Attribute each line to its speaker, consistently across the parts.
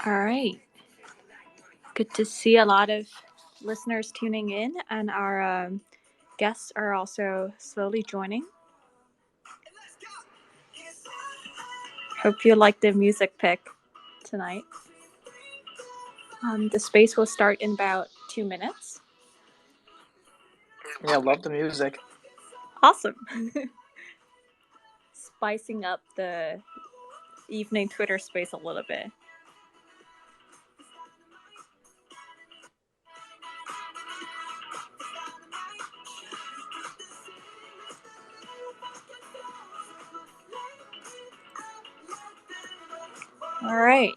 Speaker 1: All right. Good to see a lot of listeners tuning in, and our guests are also slowly joining. Hope you like the music pick tonight. The space will start in about 2 minutes.
Speaker 2: Yeah, love the music.
Speaker 1: Awesome. Spicing up the evening Twitter space a little bit. All right.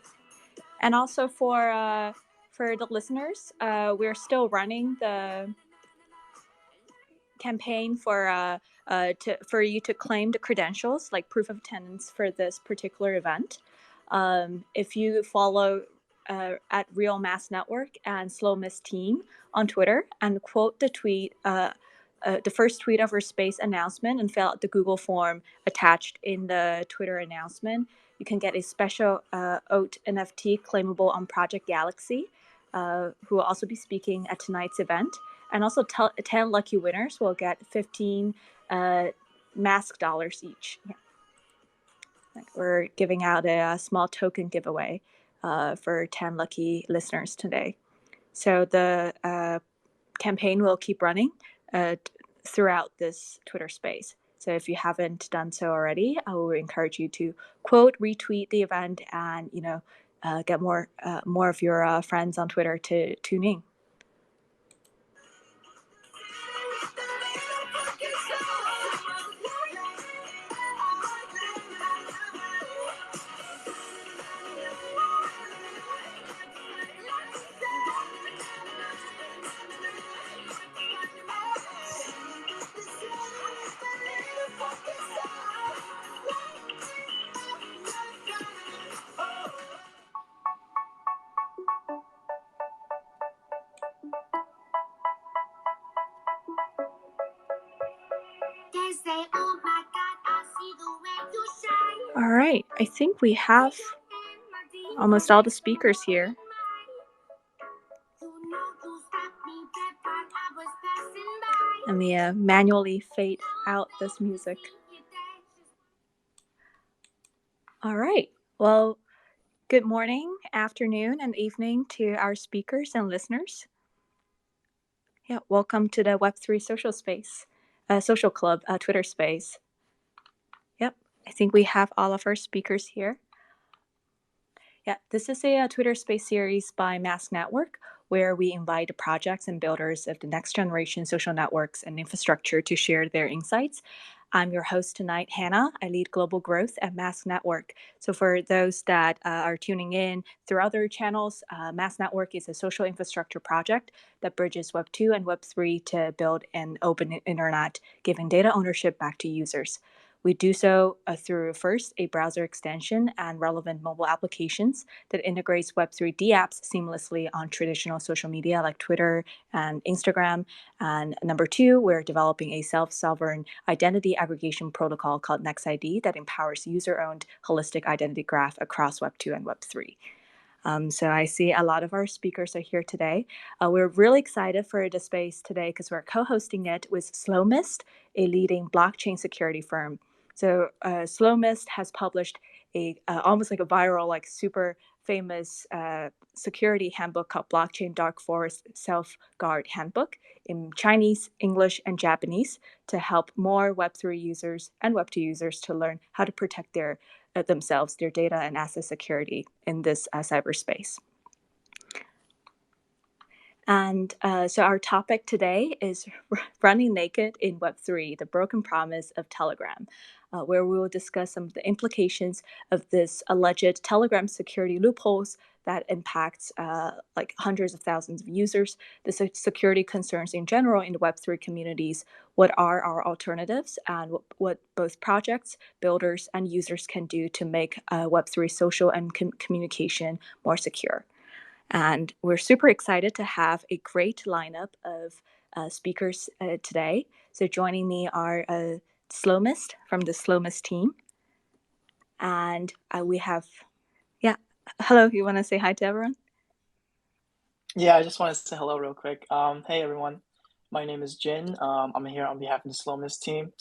Speaker 1: And also for the listeners, we're still running the campaign for you to claim the credentials, like proof of attendance for this particular event. If you follow at Real Mass Network and Slow Miss Team on Twitter and quote the first tweet of our space announcement and fill out the Google form attached in the Twitter announcement, you can get a special OAT NFT claimable on Project Galaxy, who will also be speaking at tonight's event. And also 10 lucky winners will get 15 mask dollars each. Yeah. We're giving out a small token giveaway for 10 lucky listeners today. So the campaign will keep running throughout this Twitter space. So if you haven't done so already, I will encourage you to quote, retweet the event, and get more of your friends on Twitter to tune in. All right, I think we have almost all the speakers here. Let me manually fade out this music. All right, well, good morning, afternoon, and evening to our speakers and listeners. Yeah, welcome to the Web3 social space, social club, Twitter space. Yep, I think we have all of our speakers here. Yeah, this is a Twitter space series by Mask Network, where we invite projects and builders of the next generation social networks and infrastructure to share their insights. I'm your host tonight, Hannah. I lead global growth at Mask Network. So for those that are tuning in through other channels, Mask Network is a social infrastructure project that bridges Web2 and Web3 to build an open internet, giving data ownership back to users. We do so through first a browser extension and relevant mobile applications that integrates Web3 dApps seamlessly on traditional social media like Twitter and Instagram. And number two, we're developing a self-sovereign identity aggregation protocol called Next.ID that empowers user-owned holistic identity graph across Web2 and Web3. So I see a lot of our speakers are here today. We're really excited for the space today because we're co-hosting it with Slow Mist, a leading blockchain security firm. So Slow Mist has published a almost like a viral, like super famous security handbook called Blockchain Dark Forest Self-Guard Handbook in Chinese, English, and Japanese to help more Web3 users and Web2 users to learn how to protect themselves, their data, and asset security in this cyberspace. And so our topic today is running naked in Web3, the broken promise of Telegram, where we will discuss some of the implications of this alleged Telegram security loopholes that impacts like hundreds of thousands of users, the security concerns in general in the Web3 communities, what are our alternatives, and what both projects, builders, and users can do to make Web3 social and communication more secure. And we're super excited to have a great lineup of speakers today. So joining me are Slow Mist from the Slow Mist team. And we have, hello, you want to say hi to everyone?
Speaker 2: Yeah, I just want to say hello real quick. Hey everyone, my name is Jin. I'm here on behalf of the Slomis team.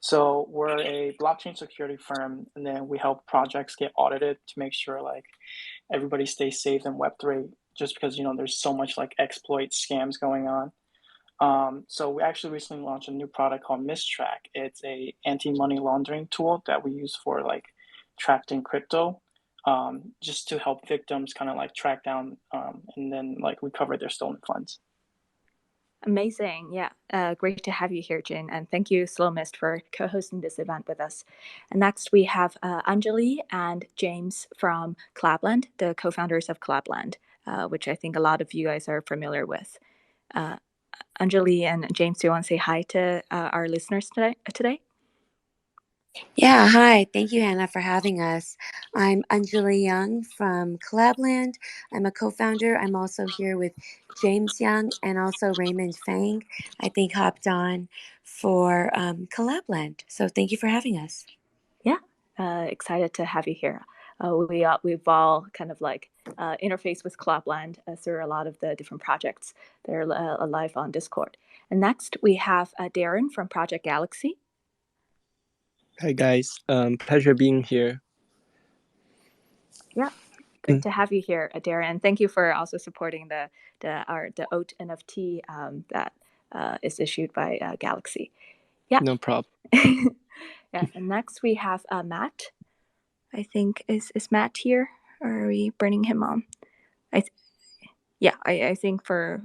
Speaker 2: So we're a blockchain security firm, and then we help projects get audited to make sure like everybody stays safe in Web3. Just because there's so much like exploit scams going on. So we actually recently launched a new product called Mistrack. It's a anti-money laundering tool that we use for like tracking crypto, just to help victims kind of like track down and then like recover their stolen funds.
Speaker 1: Amazing. Yeah. Great to have you here, Jin. And thank you, Slow Mist, for co hosting this event with us. And next, we have Anjali and James from Collabland, the co founders of Collabland, which I think a lot of you guys are familiar with. Uh, Anjali and James, do you want to say hi to our listeners today?
Speaker 3: Yeah, hi. Thank you, Hannah, for having us. I'm Anjali Young from Collabland. I'm a co-founder. I'm also here with James Young and also Raymond Fang, I think hopped on for Collabland. So thank you for having us.
Speaker 1: Yeah. Excited to have you here. We've all kind of like interfaced with Collabland through a lot of the different projects that are live on Discord. And next, we have Darren from Project Galaxy.
Speaker 4: Hi guys, pleasure being here.
Speaker 1: Yeah, great to have you here, Darren. Thank you for also supporting the OAT NFT that is issued by Galaxy. Yeah.
Speaker 4: No problem.
Speaker 1: Yeah. And next we have Matt. I think is Matt here, or are we bringing him on? I think for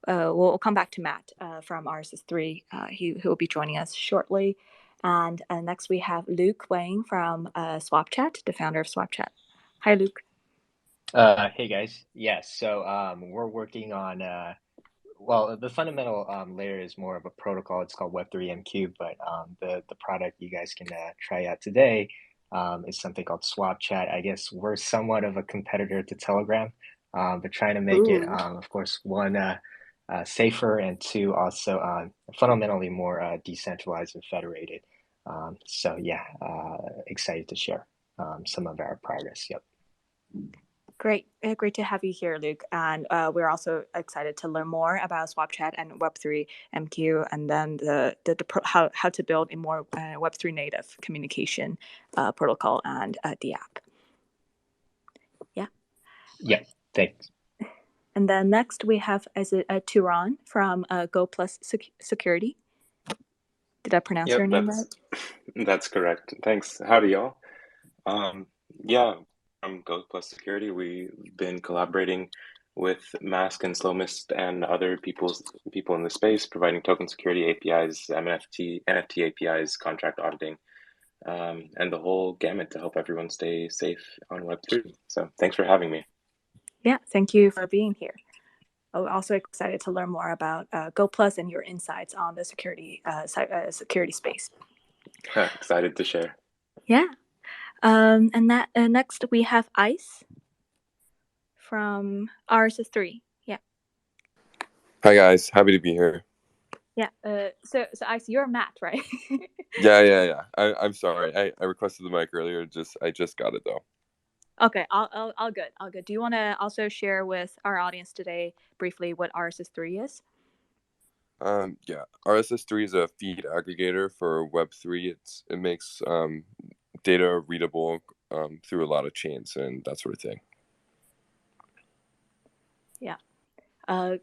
Speaker 1: we'll come back to Matt from RSS3. He will be joining us shortly. And next we have Luke Wang from SwapChat, the founder of SwapChat. Hi, Luke.
Speaker 5: Hey guys. Yeah, so we're working on well, the fundamental layer is more of a protocol. It's called Web3 MQ, but the product you guys can try out today is something called Swap Chat. I guess we're somewhat of a competitor to Telegram, but trying to make it,
Speaker 1: Ooh.
Speaker 5: of course, one safer and two also fundamentally more decentralized and federated. So yeah, excited to share some of our progress. Yep.
Speaker 1: Great, great to have you here, Luke. And we're also excited to learn more about SwapChat and Web3 MQ, and then how to build a more Web3 native communication protocol and the app. Yeah.
Speaker 5: Yeah. Thanks.
Speaker 1: And then next we have Turan from Go Plus Security. Did I pronounce your
Speaker 6: Yep,
Speaker 1: name right?
Speaker 6: that's correct. Thanks. Howdy, y'all. Um, yeah, from Go Plus Security, we've been collaborating with Mask and Slowmist and other people in the space, providing token security APIs, NFT APIs, contract auditing, and the whole gamut to help everyone stay safe on Web3. So thanks for having me.
Speaker 1: Yeah, thank you for being here. I'm also excited to learn more about Go Plus and your insights on the security space.
Speaker 6: Excited to share.
Speaker 1: Yeah. And next we have Ice from RSS3. Yeah.
Speaker 7: Hi guys, happy to be here.
Speaker 1: Yeah. So Ice, you're Matt, right?
Speaker 7: Yeah. I'm sorry. I requested the mic earlier. I just got it though.
Speaker 1: Okay. All good. All good. Do you want to also share with our audience today briefly what RSS3 is?
Speaker 7: Yeah. RSS3 is a feed aggregator for Web3. It makes data readable through a lot of chains and that sort of thing.
Speaker 1: Yeah.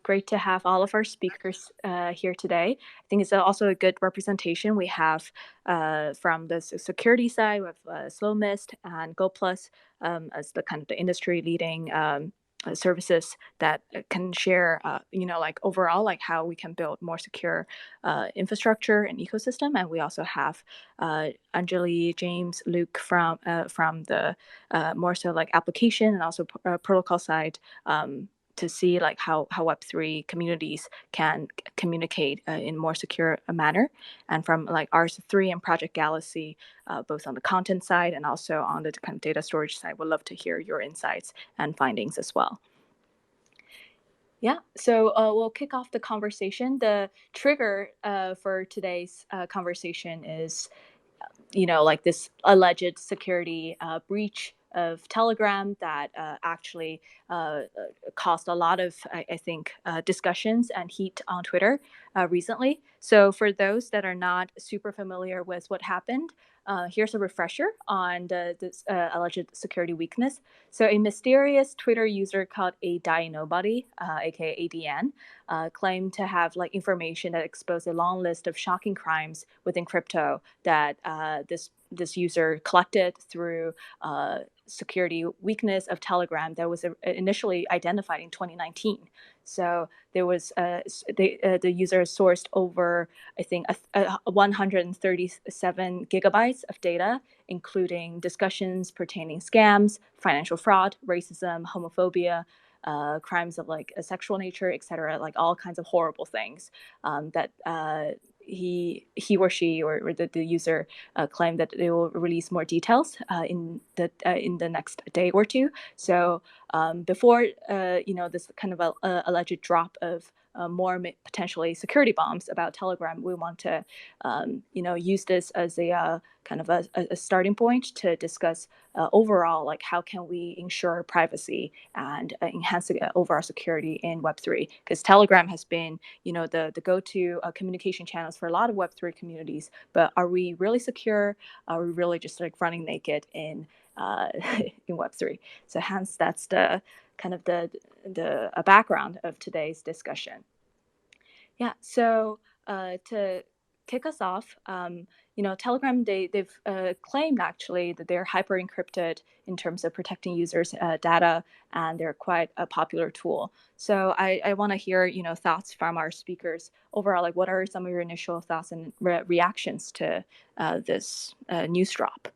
Speaker 1: Great to have all of our speakers here today. I think it's also a good representation we have from the security side with Slow Mist and Go Plus as the kind of the industry leading services that can share, like overall, like how we can build more secure infrastructure and ecosystem. And we also have Anjali, James, Luke from the more so like application and also protocol side. To see like how Web3 communities can communicate in more secure a manner, and from like RS3 and Project Galaxy, both on the content side and also on the kind of data storage side. We'd love to hear your insights and findings as well. Yeah, so we'll kick off the conversation. The trigger for today's conversation is like this alleged security breach of Telegram that actually caused a lot of, I think, discussions and heat on Twitter recently. So for those that are not super familiar with what happened, here's a refresher on this alleged security weakness. So a mysterious Twitter user called a Die Nobody, aka ADN, claimed to have like information that exposed a long list of shocking crimes within crypto that this user collected through security weakness of Telegram that was initially identified in 2019. So there was the user sourced over, I think, 137 gigabytes of data, including discussions pertaining scams, financial fraud, racism, homophobia, crimes of like a sexual nature, etc., like all kinds of horrible things that he or she or the user claimed that they will release more details in the next day or two. So before this kind of alleged drop of more potentially security bombs about Telegram, we want to use this as a kind of a starting point to discuss overall, like how can we ensure privacy and enhance the overall security in Web3? Because Telegram has been, the go-to communication channels for a lot of Web3 communities. But are we really secure? Are we really just like running naked in in Web3? So hence that's the kind of the background of today's discussion. Yeah. So to kick us off, Telegram they've claimed actually that they're hyper encrypted in terms of protecting users' data, and they're quite a popular tool. So I want to hear thoughts from our speakers overall. Like, what are some of your initial thoughts and reactions to this news drop?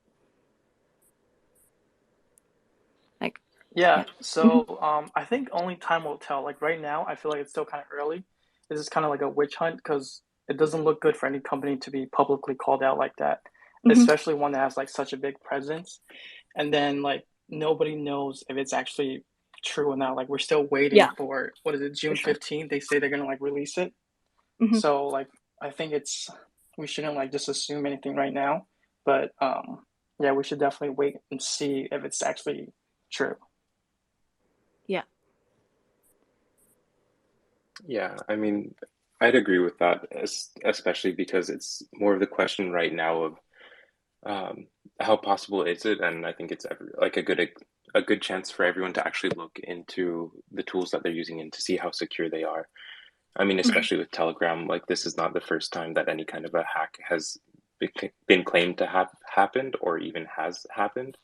Speaker 1: Like,
Speaker 2: Yeah, so I think only time will tell. Like right now, I feel like it's still kind of early. This is kind of like a witch hunt because it doesn't look good for any company to be publicly called out like that, especially one that has like such a big presence. And then like nobody knows if it's actually true or not. Like we're still waiting for what is it, June 15th? They say they're gonna like release it. So like I think we shouldn't like just assume anything right now. But yeah, we should definitely wait and see if it's actually true.
Speaker 1: Yeah.
Speaker 6: Yeah, I mean, I'd agree with that, especially because it's more of the question right now of how possible is it, and I think it's like a good chance for everyone to actually look into the tools that they're using and to see how secure they are. I mean, especially with Telegram, like this is not the first time that any kind of a hack has been claimed to have happened or even has happened.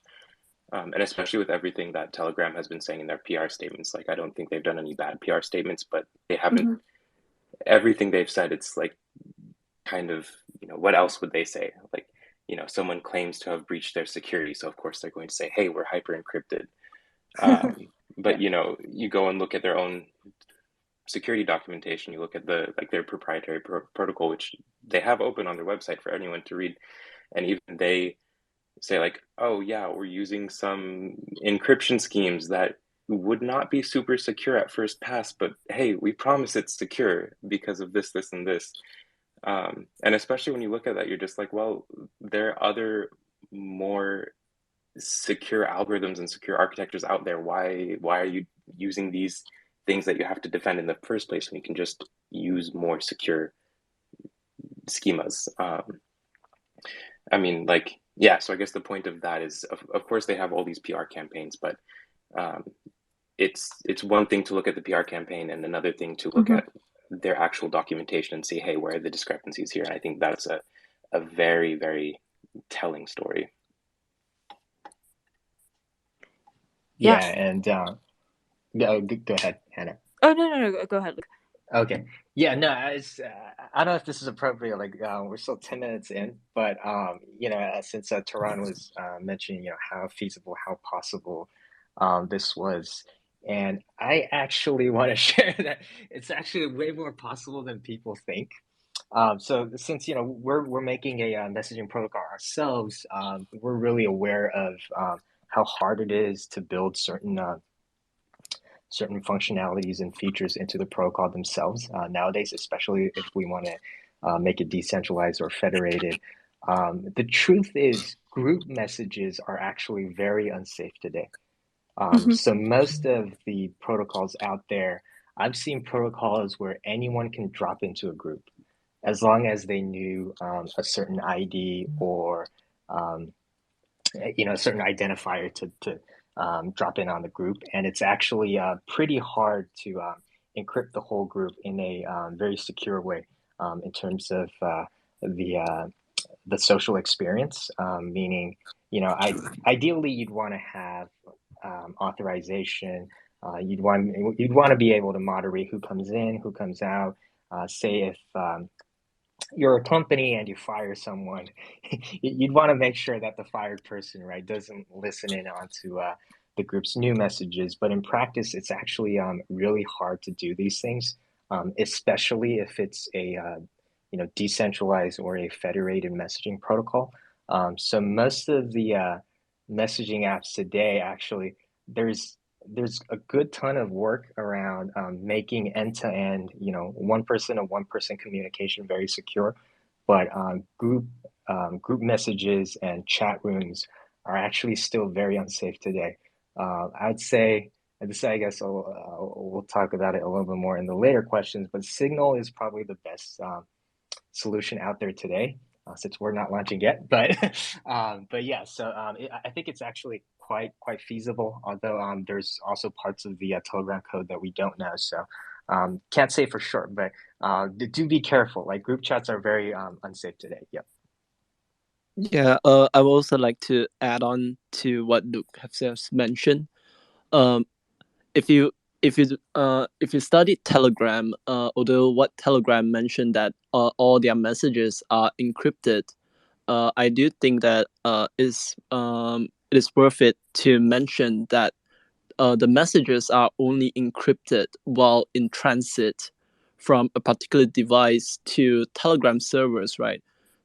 Speaker 6: And especially with everything that Telegram has been saying in their PR statements, like I don't think they've done any bad PR statements, but they haven't. Everything they've said, it's like kind of, what else would they say? Like, someone claims to have breached their security, so of course they're going to say, "Hey, we're hyper encrypted." But you go and look at their own security documentation. You look at their proprietary protocol, which they have open on their website for anyone to read, and even they say like, oh yeah, we're using some encryption schemes that would not be super secure at first pass, but hey, we promise it's secure because of this, this, and this. And especially when you look at that, you're just like, well, there are other more secure algorithms and secure architectures out there. Why are you using these things that you have to defend in the first place when you can just use more secure schemas? I mean, like, yeah, so I guess the point of that is, of course, they have all these PR campaigns, but it's one thing to look at the PR campaign and another thing to look at their actual documentation and see, hey, where are the discrepancies here? And I think that's a very, very telling story.
Speaker 5: Yeah, and go ahead, Hannah.
Speaker 1: Oh, no, go ahead, Luke.
Speaker 5: Okay. Yeah, no, I don't know if this is appropriate. Like, we're still 10 minutes in, but since Tehran was mentioning, how feasible, how possible this was, and I actually want to share that it's actually way more possible than people think. So since we're making a messaging protocol ourselves, we're really aware of how hard it is to build certain functionalities and features into the protocol themselves nowadays, especially if we want to make it decentralized or federated. The truth is, group messages are actually very unsafe today. So most of the protocols out there, I've seen protocols where anyone can drop into a group as long as they knew a certain ID or um, a certain identifier to drop in on the group, and it's actually pretty hard to encrypt the whole group in a very secure way in terms of the uh, the social experience. Meaning, ideally you'd want to have authorization. You'd want to be able to moderate who comes in, who comes out. Say if you're a company and you fire someone, you'd want to make sure that the fired person, right, doesn't listen in onto the group's new messages. But in practice, it's actually really hard to do these things, especially if it's a decentralized or a federated messaging protocol. So most of the messaging apps today, actually, there's there's a good ton of work around making end-to-end, one person to one-person communication very secure. But group messages and chat rooms are actually still very unsafe today. I'd say, and this I guess we'll talk about it a little bit more in the later questions, but Signal is probably the best solution out there today, since we're not launching yet. But yeah, so I think it's actually quite feasible. Although there's also parts of the Telegram code that we don't know, so can't say for sure. But do be careful. Like group chats are very unsafe today. Yep.
Speaker 4: Yeah, I would also like to add on to what Luke has just mentioned. Um, if you if you study Telegram, although what Telegram mentioned that all their messages are encrypted, I do think that it is worth it to mention that the messages are only encrypted while in transit from a particular device to Telegram servers, right?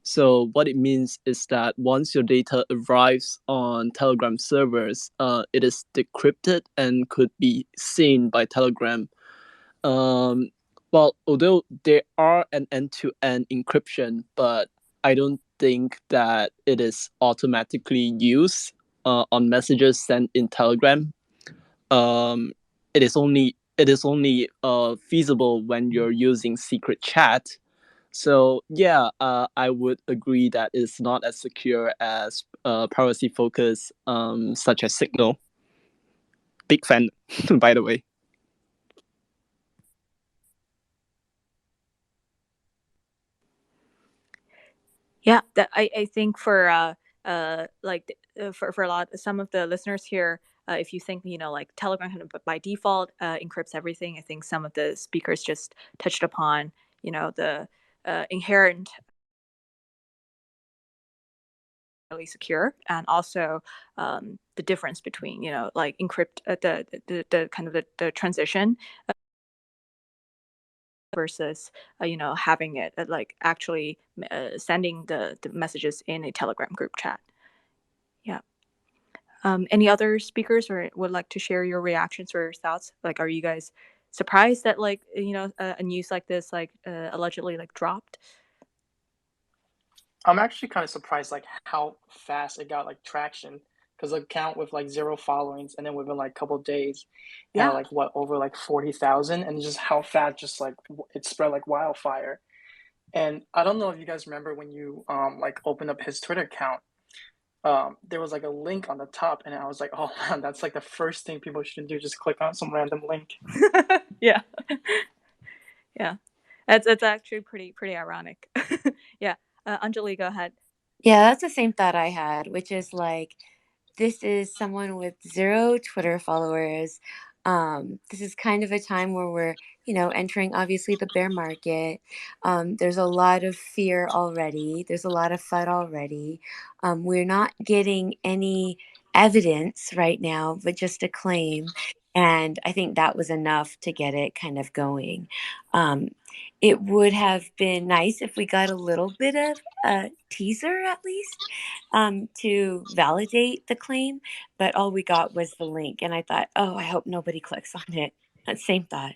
Speaker 4: So what it means is that once your data arrives on Telegram servers, it is decrypted and could be seen by Telegram. Um, well, although there are an end-to-end encryption, but I don't think that it is automatically used on messages sent in Telegram. um, it is only feasible when you're using secret chat. So yeah, I would agree that it's not as secure as privacy focus such as Signal. Big fan, by the way.
Speaker 1: Yeah, I think for for a lot some of the listeners here, if you think like Telegram kind of by default encrypts everything, I think some of the speakers just touched upon the inherent really secure, and also the difference between like encrypt the kind of the transition versus having it like actually sending the messages in a Telegram group chat. Yeah. Any other speakers or would like to share your reactions or thoughts? Like, are you guys surprised that like a news like this like allegedly like dropped?
Speaker 2: I'm actually kind of surprised like how fast it got like traction, because account with like zero followings, and then within like a couple of days it had
Speaker 1: Yeah.
Speaker 2: like what, over like 40,000, and just how fast just like it spread like wildfire. And I don't know if you guys remember when you like opened up his Twitter account, there was like a link on the top, and I was like, oh man, that's like the first thing people should do, just click on some random link.
Speaker 1: Yeah. Yeah. That's actually pretty ironic. Yeah. Anjali, go ahead.
Speaker 3: Yeah, that's the same thought I had, which is like, this is someone with zero Twitter followers. This is kind of a time where we're, entering obviously the bear market. There's a lot of fear already. There's a lot of FUD already. We're not getting any evidence right now, but just a claim. And I think that was enough to get it kind of going. Um, it would have been nice if we got a little bit of a teaser at least, to validate the claim, but all we got was the link. And I thought, oh, I hope nobody clicks on it. That same thought.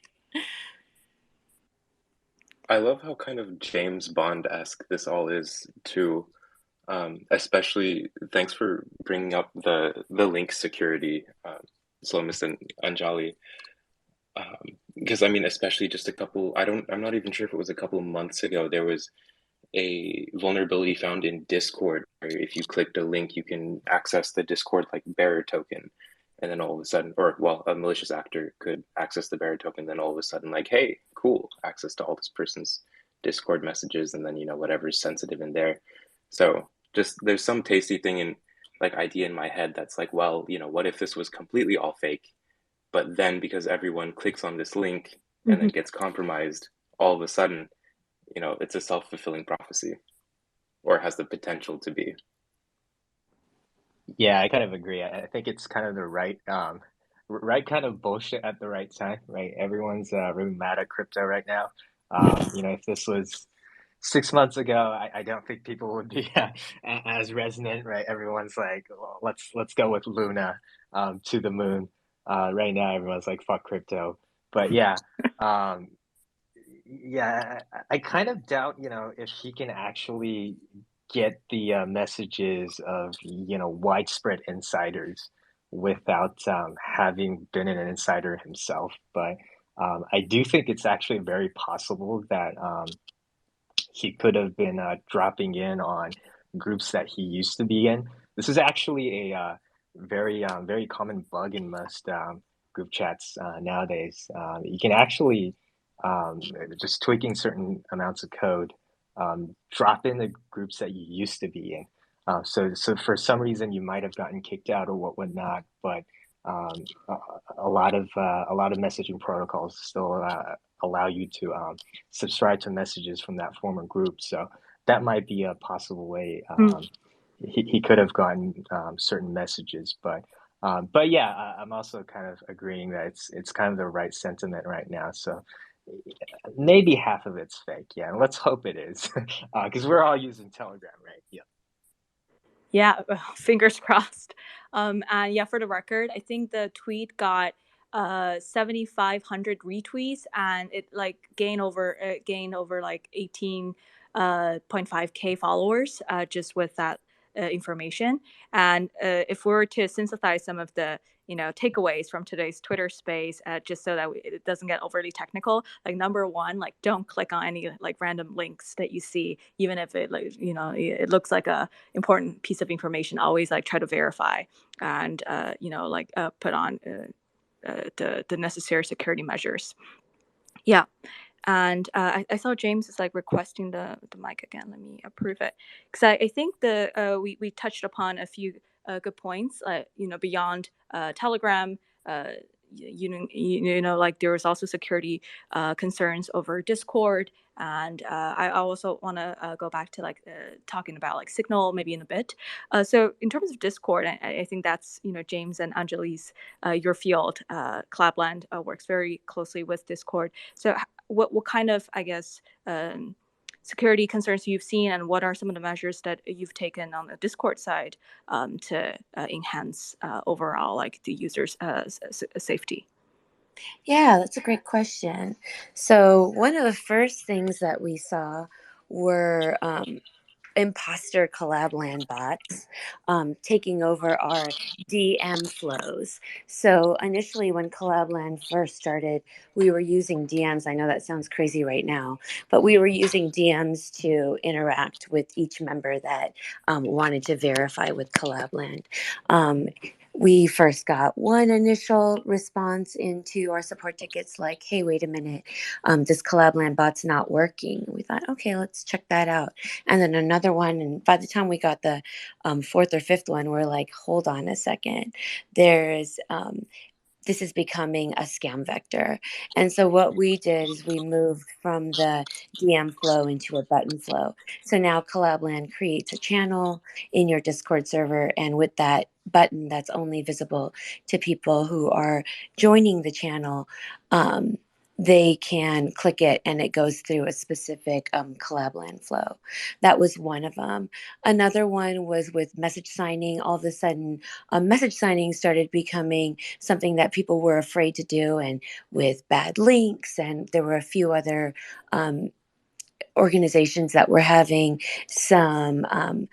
Speaker 6: I love how kind of James Bond-esque this all is too. Especially thanks for bringing up the link security, Slomis and Anjali. Because I mean, especially just I'm not even sure if it was a couple of months ago, there was a vulnerability found in Discord where if you clicked a link, you can access the Discord like bearer token. And then all of a sudden, or well, a malicious actor could access the bearer token, then all of a sudden, like, hey, cool, access to all this person's Discord messages, and then, whatever's sensitive in there. So just there's some tasty thing in like idea in my head that's like, well, what if this was completely all fake? But then because everyone clicks on this link and then gets compromised, all of a sudden, it's a self-fulfilling prophecy, or has the potential to be.
Speaker 5: Yeah, I kind of agree. I think it's kind of the right kind of bullshit at the right time, right? Everyone's really mad at crypto right now. If this was 6 months ago, I don't think people would be as resonant, right? Everyone's like, well, let's go with Luna to the moon. Right now, everyone's like, fuck crypto. But yeah, I kind of doubt, if he can actually get the messages of, widespread insiders without having been an insider himself. But I do think it's actually very possible that he could have been dropping in on groups that he used to be in. This is actually a very common bug in most group chats nowadays. You can actually just tweaking certain amounts of code, drop in the groups that you used to be in. So for some reason you might have gotten kicked out or whatnot, but a lot of messaging protocols still allow you to subscribe to messages from that former group. So that might be a possible way he could have gotten certain messages. But yeah, I'm also kind of agreeing that it's kind of the right sentiment right now. So maybe half of it's fake. Yeah, and let's hope it is, because we're all using Telegram, right? Yeah.
Speaker 1: Yeah, fingers crossed. And yeah, for the record, I think the tweet got 7,500 retweets, and it like gained over like 18.5K followers just with that information. And if we were to synthesize some of the takeaways from today's Twitter space, just so that it doesn't get overly technical, like number one, like don't click on any like random links that you see, even if it like it looks like a important piece of information. Always like try to verify and put on the necessary security measures. Yeah. And I saw James is like requesting the mic again. Let me approve it, because I think we touched upon a few good points. Beyond Telegram, like there was also security concerns over Discord, and I also want to go back to like talking about like Signal maybe in a bit. So in terms of Discord, I think that's James and Anjali's your field. Collabland works very closely with Discord. So what kind of, I guess, security concerns you've seen, and what are some of the measures that you've taken on the Discord side to enhance overall like the users' safety?
Speaker 3: Yeah, that's a great question. So one of the first things that we saw were imposter Collabland bots taking over our DM flows. So initially when Collabland first started, we were using DMs. I know that sounds crazy right now, but we were using DMs to interact with each member that wanted to verify with Collabland. We first got one initial response into our support tickets like, hey, wait a minute, this Collabland bot's not working. We thought, okay, let's check that out. And then another one. And by the time we got the fourth or fifth one, we're like, hold on a second. This is becoming a scam vector. And so what we did is we moved from the DM flow into a button flow. So now Collabland creates a channel in your Discord server, and with that button that's only visible to people who are joining the channel, they can click it and it goes through a specific Collabland flow. That was one of them. Another one was with message signing. All of a sudden, message signing started becoming something that people were afraid to do, and with bad links, and there were a few other organizations that were having some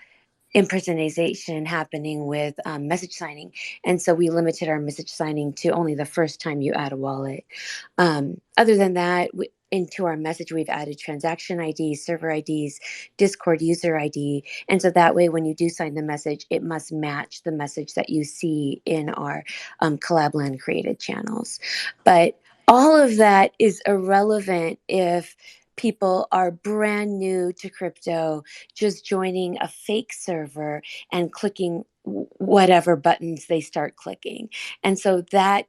Speaker 3: impersonation happening with message signing. And so we limited our message signing to only the first time you add a wallet. Other than that, into our message, we've added transaction IDs, server IDs, Discord user ID. And so that way, when you do sign the message, it must match the message that you see in our Collabland created channels. But all of that is irrelevant if people are brand new to crypto, just joining a fake server and clicking whatever buttons they start clicking. And so that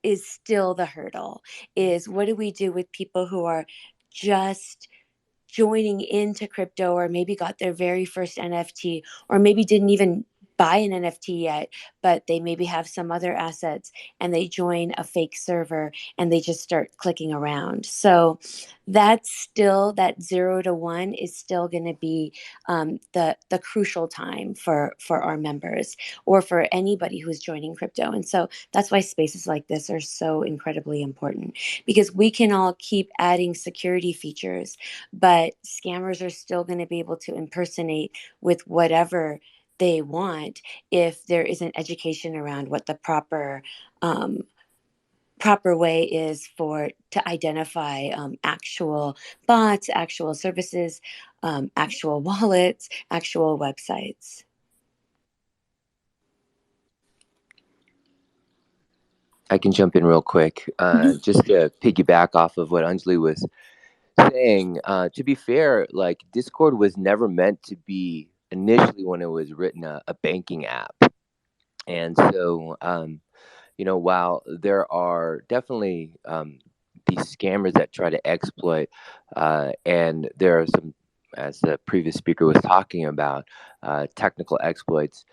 Speaker 3: is still the hurdle, is what do we do with people who are just joining into crypto, or maybe got their very first NFT, or maybe didn't even buy an NFT yet, but they maybe have some other assets and they join a fake server and they just start clicking around. So that's still, that 0 to 1 is still going to be the crucial time for our members or for anybody who's joining crypto. And so that's why spaces like this are so incredibly important, because we can all keep adding security features, but scammers are still going to be able to impersonate with whatever they want if there isn't education around what the proper way is to identify actual bots, actual services, actual wallets, actual websites.
Speaker 8: I can jump in real quick, just to piggyback off of what Anjali was saying. To be fair, like Discord was never meant to be initially, when it was written, a banking app. And so, while there are definitely these scammers that try to exploit, and there are some, as the previous speaker was talking about, technical exploits.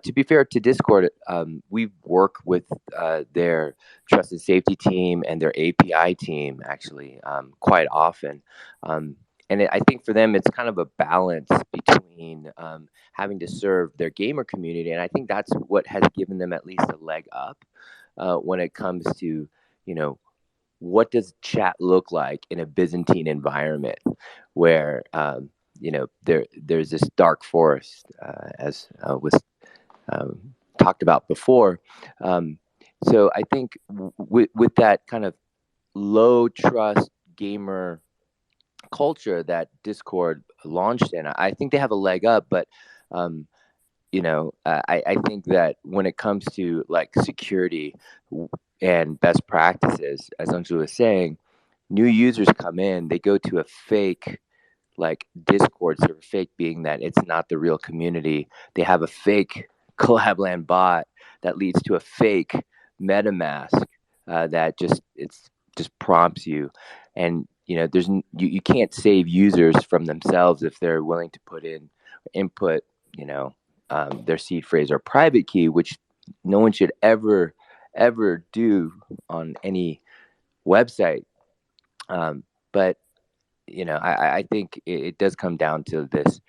Speaker 8: To be fair to Discord, we work with their trust and safety team and their API team actually quite often. And I think for them, it's kind of a balance between having to serve their gamer community. And I think that's what has given them at least a leg up when it comes to, what does chat look like in a Byzantine environment where, there's this dark forest, as was talked about before. So I think with that kind of low trust gamer culture that Discord launched in, I think they have a leg up. But I think that when it comes to like security and best practices, as Anju was saying, new users come in, they go to a fake like Discord server, fake being that it's not the real community. They have a fake Collabland bot that leads to a fake MetaMask that just prompts you, and you can't save users from themselves if they're willing to input their seed phrase or private key, which no one should ever do on any website. But I think it does come down to this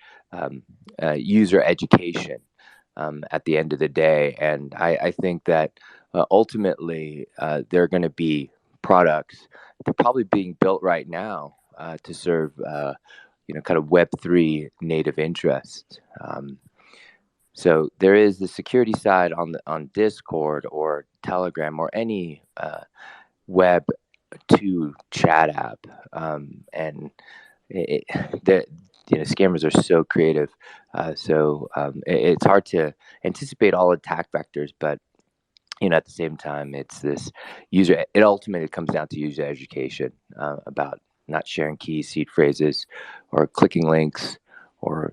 Speaker 8: user education at the end of the day. And I think that ultimately there are going to be products that are probably being built right now to serve kind of Web3 native interests. So there is the security side on Discord or Telegram or any Web2 chat app, and scammers are so creative. So it's hard to anticipate all attack vectors, but at the same time, it's this user. It ultimately comes down to user education about not sharing keys, seed phrases, or clicking links, or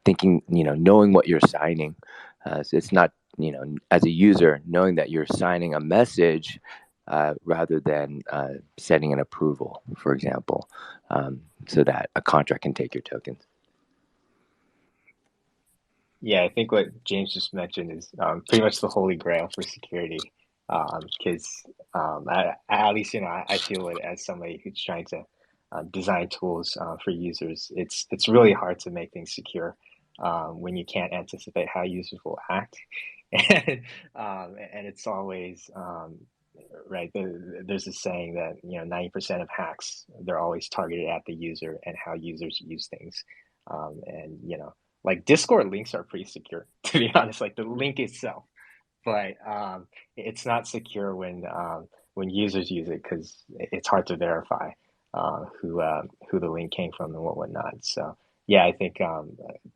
Speaker 8: thinking, knowing what you're signing. So it's not, as a user, knowing that you're signing a message rather than setting an approval, for example, so that a contract can take your tokens.
Speaker 5: Yeah, I think what James just mentioned is pretty much the holy grail for security. Because at least I feel it as somebody who's trying to design tools for users. It's really hard to make things secure when you can't anticipate how users will act, and it's always right. There's a saying that 90% of hacks, they're always targeted at the user and how users use things, and like Discord links are pretty secure, to be honest, like the link itself. But it's not secure when users use it because it's hard to verify who the link came from and whatnot. So yeah, I think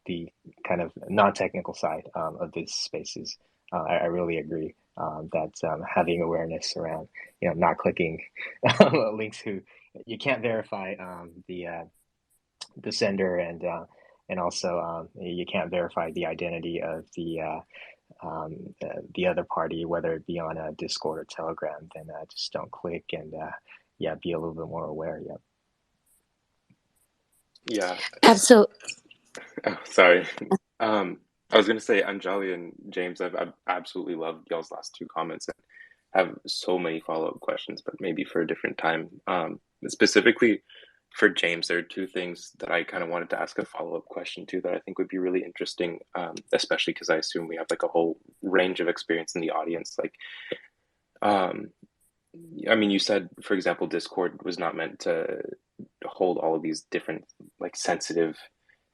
Speaker 5: the kind of non-technical side of this space is I really agree that having awareness around not clicking links who you can't verify the sender and also you can't verify the identity of the other party, whether it be on a Discord or Telegram, then just don't click and yeah, be a little bit more aware. Yeah.
Speaker 6: Yeah.
Speaker 3: Absolutely.
Speaker 6: Oh, sorry. I was gonna say, Anjali and James, I've absolutely loved y'all's last two comments and have so many follow-up questions, but maybe for a different time. Specifically for James, there are two things that I kind of wanted to ask a follow-up question to that I think would be really interesting, especially because I assume we have like a whole range of experience in the audience. Like, um, I mean, you said, for example, Discord was not meant to hold all of these different like sensitive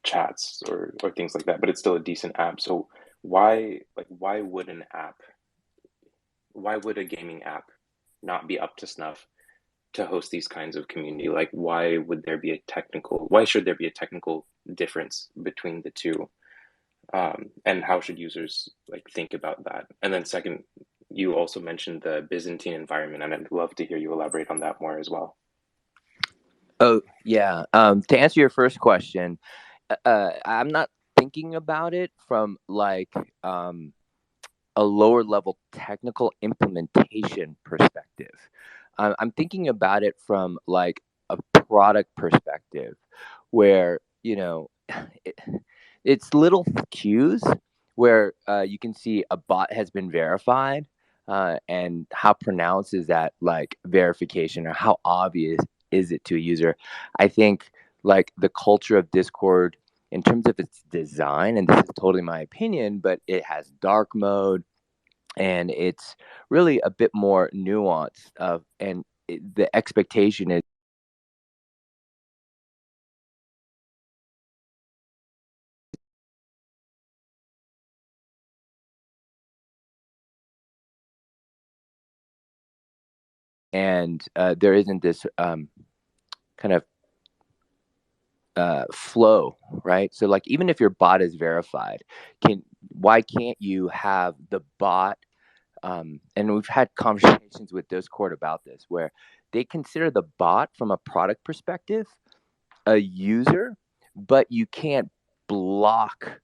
Speaker 6: chats or things like that, but it's still a decent app. So why would an app, why would a gaming app not be up to snuff to host these kinds of community? Like, why should there be a technical difference between the two? And how should users like think about that? And then second, you also mentioned the Byzantine environment, and I'd love to hear you elaborate on that more as well.
Speaker 8: Oh, yeah. To answer your first question, I'm not thinking about it from like a lower level technical implementation perspective. I'm thinking about it from like a product perspective where, it's little cues where you can see a bot has been verified, and how pronounced is that like verification, or how obvious is it to a user. I think like the culture of Discord in terms of its design, and this is totally my opinion, but it has dark mode and it's really a bit more nuanced, and the expectation is and there isn't this kind of flow, right? So like even if your bot is verified, why can't you have the bot? And we've had conversations with Discord about this, where they consider the bot from a product perspective a user, but you can't block.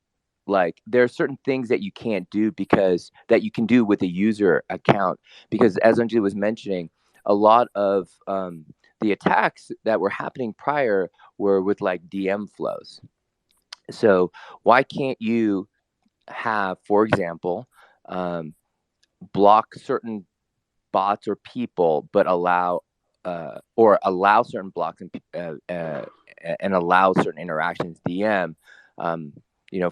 Speaker 8: Like there are certain things that you can't do because that you can do with a user account, because as Anjali was mentioning, a lot of the attacks that were happening prior were with like DM flows. So why can't you have, for example, block certain bots or people, but allow certain blocks and allow certain interactions DM,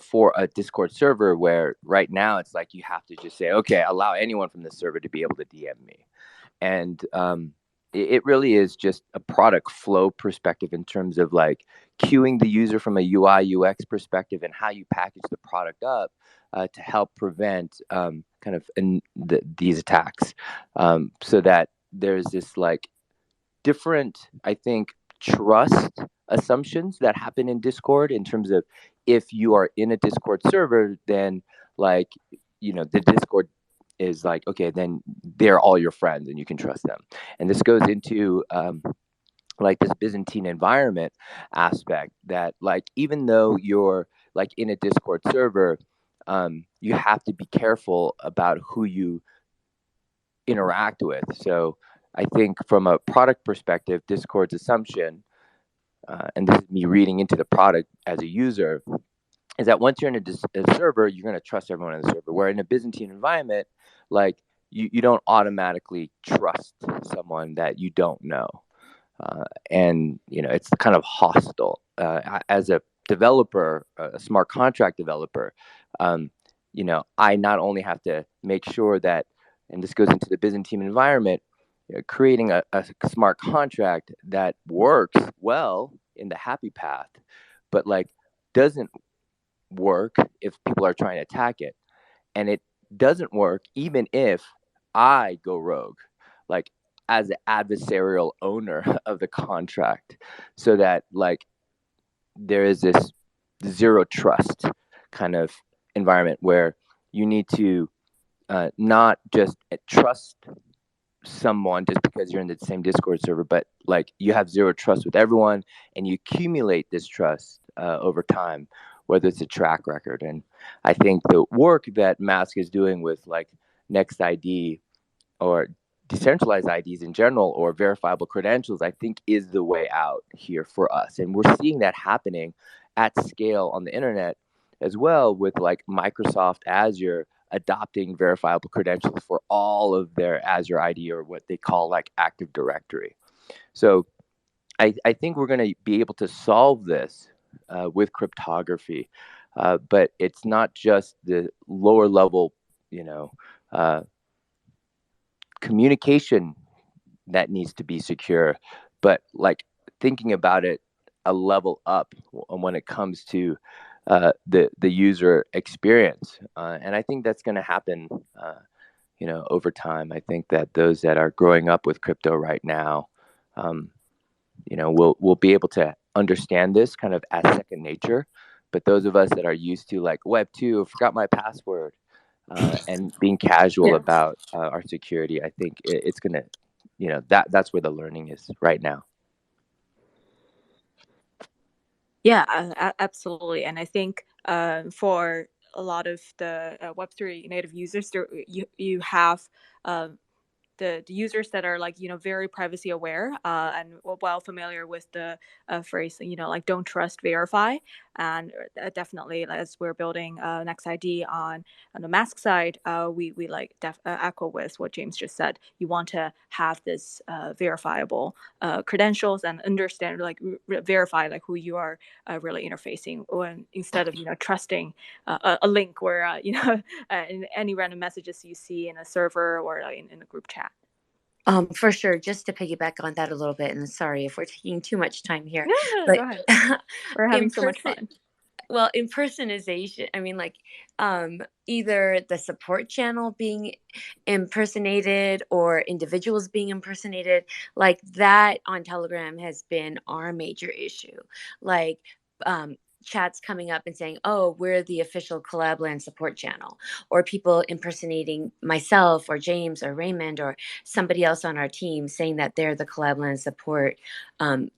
Speaker 8: for a Discord server, where right now it's like you have to just say, okay, allow anyone from the server to be able to DM me. And it really is just a product flow perspective in terms of like queuing the user from a UI UX perspective and how you package the product up to help prevent these attacks, so that there's this like different, I think, trust assumptions that happen in Discord in terms of if you are in a Discord server, then like, the Discord is like, okay, then they're all your friends and you can trust them. And this goes into like this Byzantine environment aspect, that like even though you're like in a Discord server, you have to be careful about who you interact with. So I think from a product perspective, Discord's assumption, and this is me reading into the product as a user, is that once you're in a server, you're going to trust everyone in the server. Where in a Byzantine environment, like you don't automatically trust someone that you don't know. And it's kind of hostile. As a developer, a smart contract developer, I not only have to make sure that, and this goes into the Byzantine environment, creating a smart contract that works well in the happy path, but like doesn't work if people are trying to attack it, and it doesn't work even if I go rogue, like as the adversarial owner of the contract, so that like there is this zero trust kind of environment where you need to not just trust someone just because you're in the same Discord server, but like you have zero trust with everyone, and you accumulate this trust over time, whether it's a track record. And I think the work that Mask is doing with like Next.ID or decentralized IDs in general, or verifiable credentials, I think is the way out here for us. And we're seeing that happening at scale on the internet as well, with like Microsoft Azure adopting verifiable credentials for all of their Azure ID, or what they call like Active Directory. So I think we're going to be able to solve this with cryptography, but it's not just the lower level, uh, communication that needs to be secure, but like thinking about it a level up when it comes to the user experience, and I think that's going to happen, over time. I think that those that are growing up with crypto right now, will be able to understand this kind of as second nature. But those of us that are used to like Web2, forgot my password, and being casual about our security, I think it's gonna, that's where the learning is right now.
Speaker 1: Yeah, absolutely. And I think for a lot of the Web3 native users, you have the users that are like very privacy aware and well familiar with the phrase like don't trust, verify. And definitely, as we're building Next.ID on the Mask side, we like echo with what James just said. You want to have this verifiable credentials and understand, like verify like who you are really interfacing, when instead of trusting a link where in any random messages you see in a server or in a group chat.
Speaker 3: For sure. Just to piggyback on that a little bit, and sorry if we're taking too much time here.
Speaker 1: No,
Speaker 3: But
Speaker 1: go ahead. We're having so much fun.
Speaker 3: Well, impersonation, I mean, like either the support channel being impersonated or individuals being impersonated, like that on Telegram has been our major issue. Like chats coming up and saying, oh, we're the official Collabland support channel, or people impersonating myself or James or Raymond or somebody else on our team saying that they're the Collabland support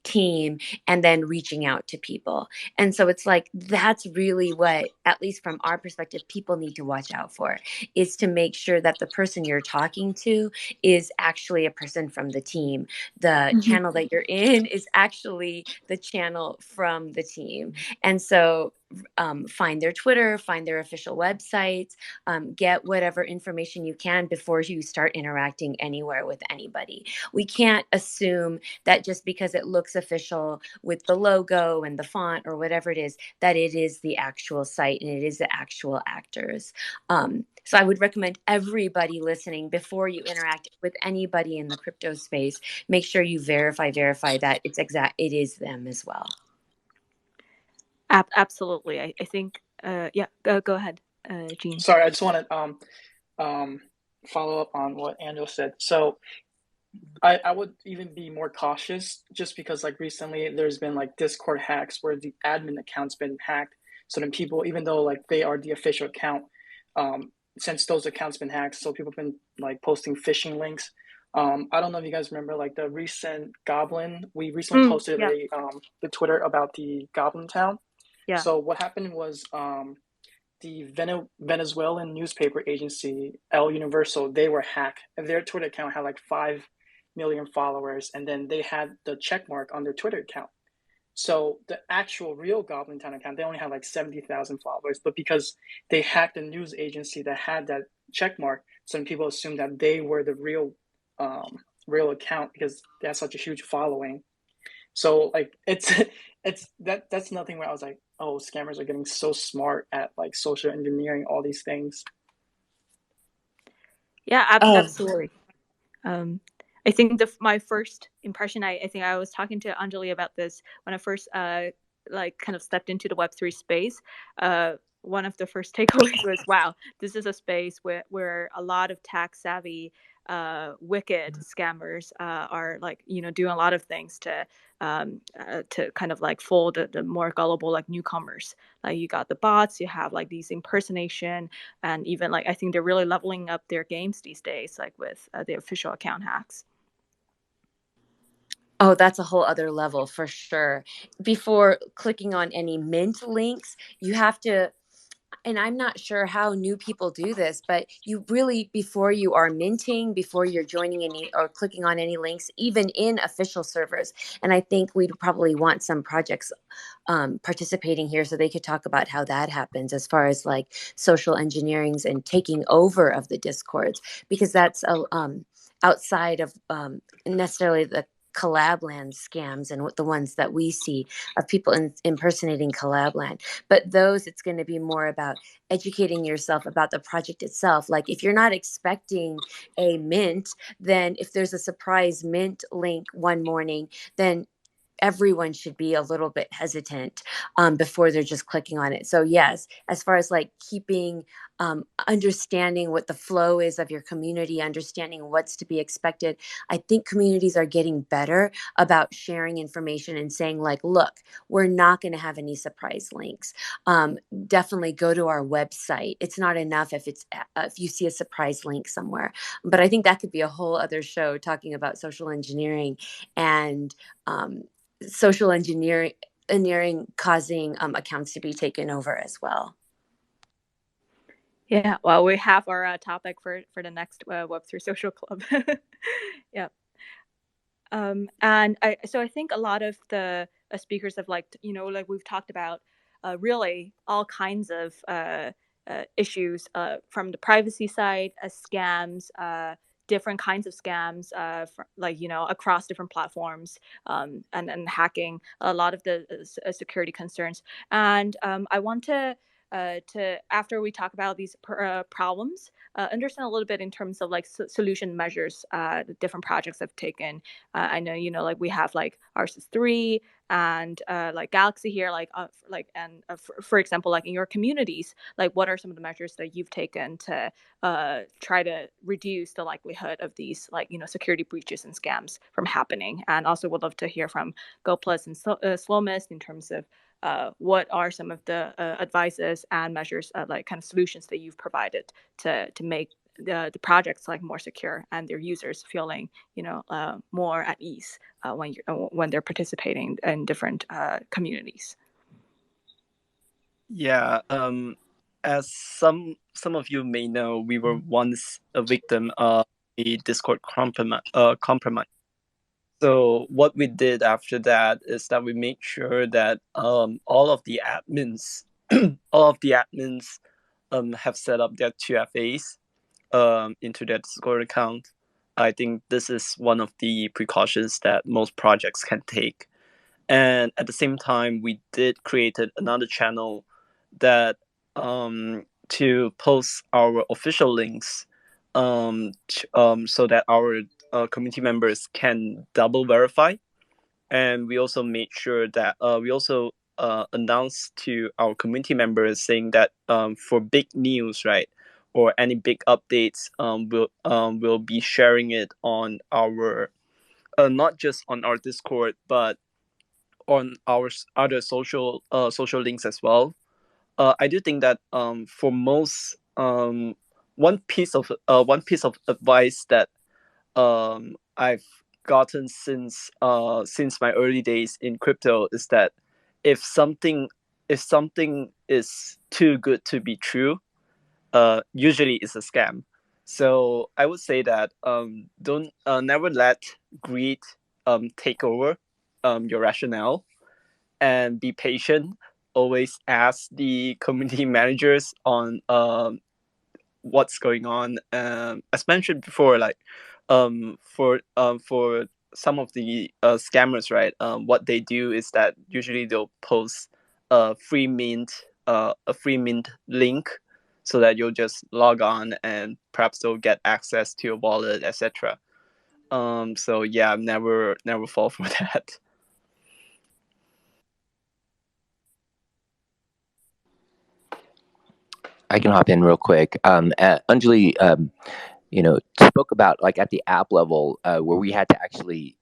Speaker 3: team, and then reaching out to people. And so it's like, that's really what, at least from our perspective, people need to watch out for, is to make sure that the person you're talking to is actually a person from the team. The channel that you're in is actually the channel from the team. And so find their Twitter, find their official websites, get whatever information you can before you start interacting anywhere with anybody. We can't assume that just because it looks official with the logo and the font or whatever it is, that it is the actual site and it is the actual actors. So I would recommend everybody listening, before you interact with anybody in the crypto space, make sure you verify that it is them as well.
Speaker 1: Absolutely. I think, yeah, go ahead, Gene.
Speaker 2: Sorry, I just want to follow up on what Angel said. So I would even be more cautious, just because like recently there's been like Discord hacks where the admin account's been hacked. So then people, even though like they are the official account, since those accounts been hacked, so people have been like posting phishing links. I don't know if you guys remember like the recent Goblin. We recently posted the Twitter about the Goblin town.
Speaker 1: Yeah.
Speaker 2: So what happened was the Venezuelan newspaper agency El Universal, they were hacked. Their Twitter account had like 5 million followers, and then they had the check mark on their Twitter account. So the actual real Goblin Town account, they only had like 70,000 followers, but because they hacked the news agency that had that check mark, some people assumed that they were the real account because they had such a huge following. So like that's nothing where I was like, oh, scammers are getting so smart at like social engineering all these things.
Speaker 1: Yeah, absolutely. I think my first impression, I think I was talking to Anjali about this when I first like kind of stepped into the Web3 space, one of the first takeaways was, wow, this is a space where a lot of tech savvy wicked scammers are like, you know, doing a lot of things to kind of like fool the more gullible like newcomers. Like you got the bots, you have like these impersonation, and even like I think they're really leveling up their games these days, like with the official account hacks.
Speaker 3: Oh, that's a whole other level for sure. Before clicking on any mint links, you have to, and I'm not sure how new people do this, but you really, before you are minting, before you're joining any or clicking on any links, even in official servers. And I think we'd probably want some projects participating here so they could talk about how that happens as far as like social engineerings and taking over of the discords, because that's outside of necessarily the collabland scams and what the ones that we see of people impersonating collabland. But those, it's going to be more about educating yourself about the project itself. Like if you're not expecting a mint, then if there's a surprise mint link one morning, then everyone should be a little bit hesitant before they're just clicking on it. So yes, as far as like keeping understanding what the flow is of your community, understanding what's to be expected, I think communities are getting better about sharing information and saying like, look, we're not going to have any surprise links. Definitely go to our website. It's not enough if you see a surprise link somewhere. But I think that could be a whole other show talking about social engineering and social engineering causing accounts to be taken over as well.
Speaker 1: Yeah, well, we have our topic for the next Web3 Social Club. Yeah. And I think a lot of the speakers have like, you know, like we've talked about really all kinds of issues from the privacy side, scams, different kinds of scams, like, you know, across different platforms, and hacking, a lot of the security concerns. And I want to after we talk about these problems, understand a little bit in terms of like solution measures the different projects have taken. I know, you know, like we have like RSS3 and like Galaxy here, like and for example, like in your communities, like what are some of the measures that you've taken to try to reduce the likelihood of these, like, you know, security breaches and scams from happening? And also would love to hear from GoPlus and Slowmist in terms of what are some of the advices and measures, like kind of solutions that you've provided to make the projects like more secure and their users feeling, you know, more at ease when they're participating in different communities.
Speaker 4: Yeah, as some of you may know, we were once a victim of a Discord compromise. So what we did after that is that we made sure that all of the admins, all of the admins, have set up their 2FAs into their Discord account. I think this is one of the precautions that most projects can take. And at the same time, we did created another channel that to post our official links, so that our community members can double verify. And we also made sure that we also announced to our community members saying that for big news, right, or any big updates, we'll be sharing it on our not just on our Discord, but on our other social links as well. I do think that for most one piece of advice that I've gotten since my early days in crypto is that if something if something is too good to be true, usually it's a scam. So I would say that don't never let greed take over your rationale, and be patient. Always ask the community managers on what's going on. As mentioned before, like for some of the scammers, right? What they do is that usually they'll post a free mint link, so that you'll just log on and perhaps they'll get access to your wallet, etc. So yeah, never fall for that.
Speaker 8: I can hop in real quick. Anjali, spoke about like at the app level where we had to actually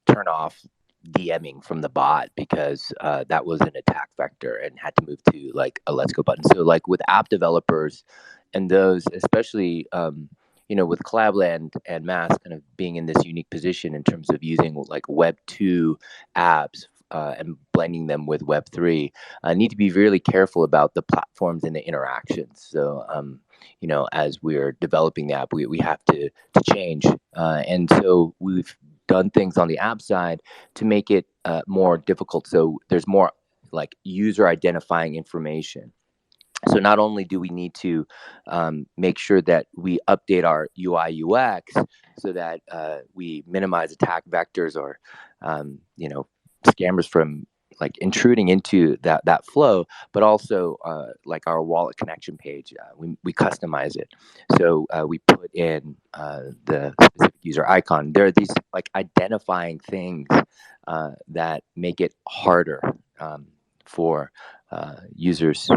Speaker 8: turn off DMing from the bot because that was an attack vector and had to move to like a let's go button. So like with app developers and those, especially with Collabland and Mass kind of being in this unique position in terms of using like Web2 apps and blending them with Web3, need to be really careful about the platforms and the interactions. So as we're developing the app, we have to change. And so we've done things on the app side to make it more difficult. So there's more like user identifying information. So not only do we need to make sure that we update our UI UX so that we minimize attack vectors or scammers from like intruding into that flow, but also like our wallet connection page, we customize it. So we put in the specific user icon. There are these like identifying things that make it harder for users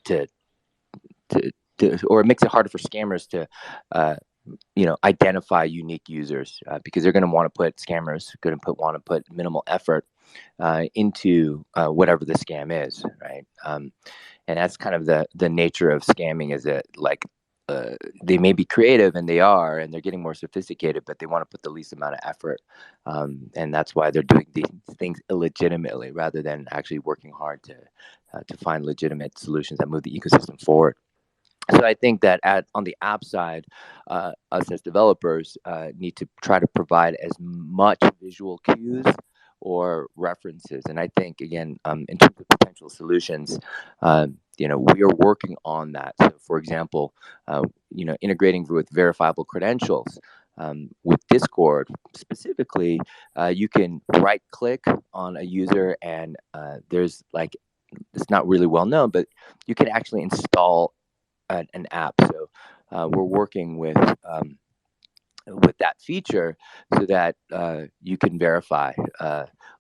Speaker 8: to or it makes it harder for scammers to identify unique users because they're going to want to put minimal effort into whatever the scam is, right? And that's kind of the nature of scamming, is that like they may be creative, and they are, and they're getting more sophisticated, but they want to put the least amount of effort, and that's why they're doing these things illegitimately rather than actually working hard to find legitimate solutions that move the ecosystem forward. So I think that on the app side, us as developers need to try to provide as much visual cues or references. And I think, again, in terms of potential solutions, we are working on that. So, for example, integrating with verifiable credentials. With Discord specifically, you can right-click on a user, and there's like, it's not really well known, but you can actually install an app. So we're working with that feature so that you can verify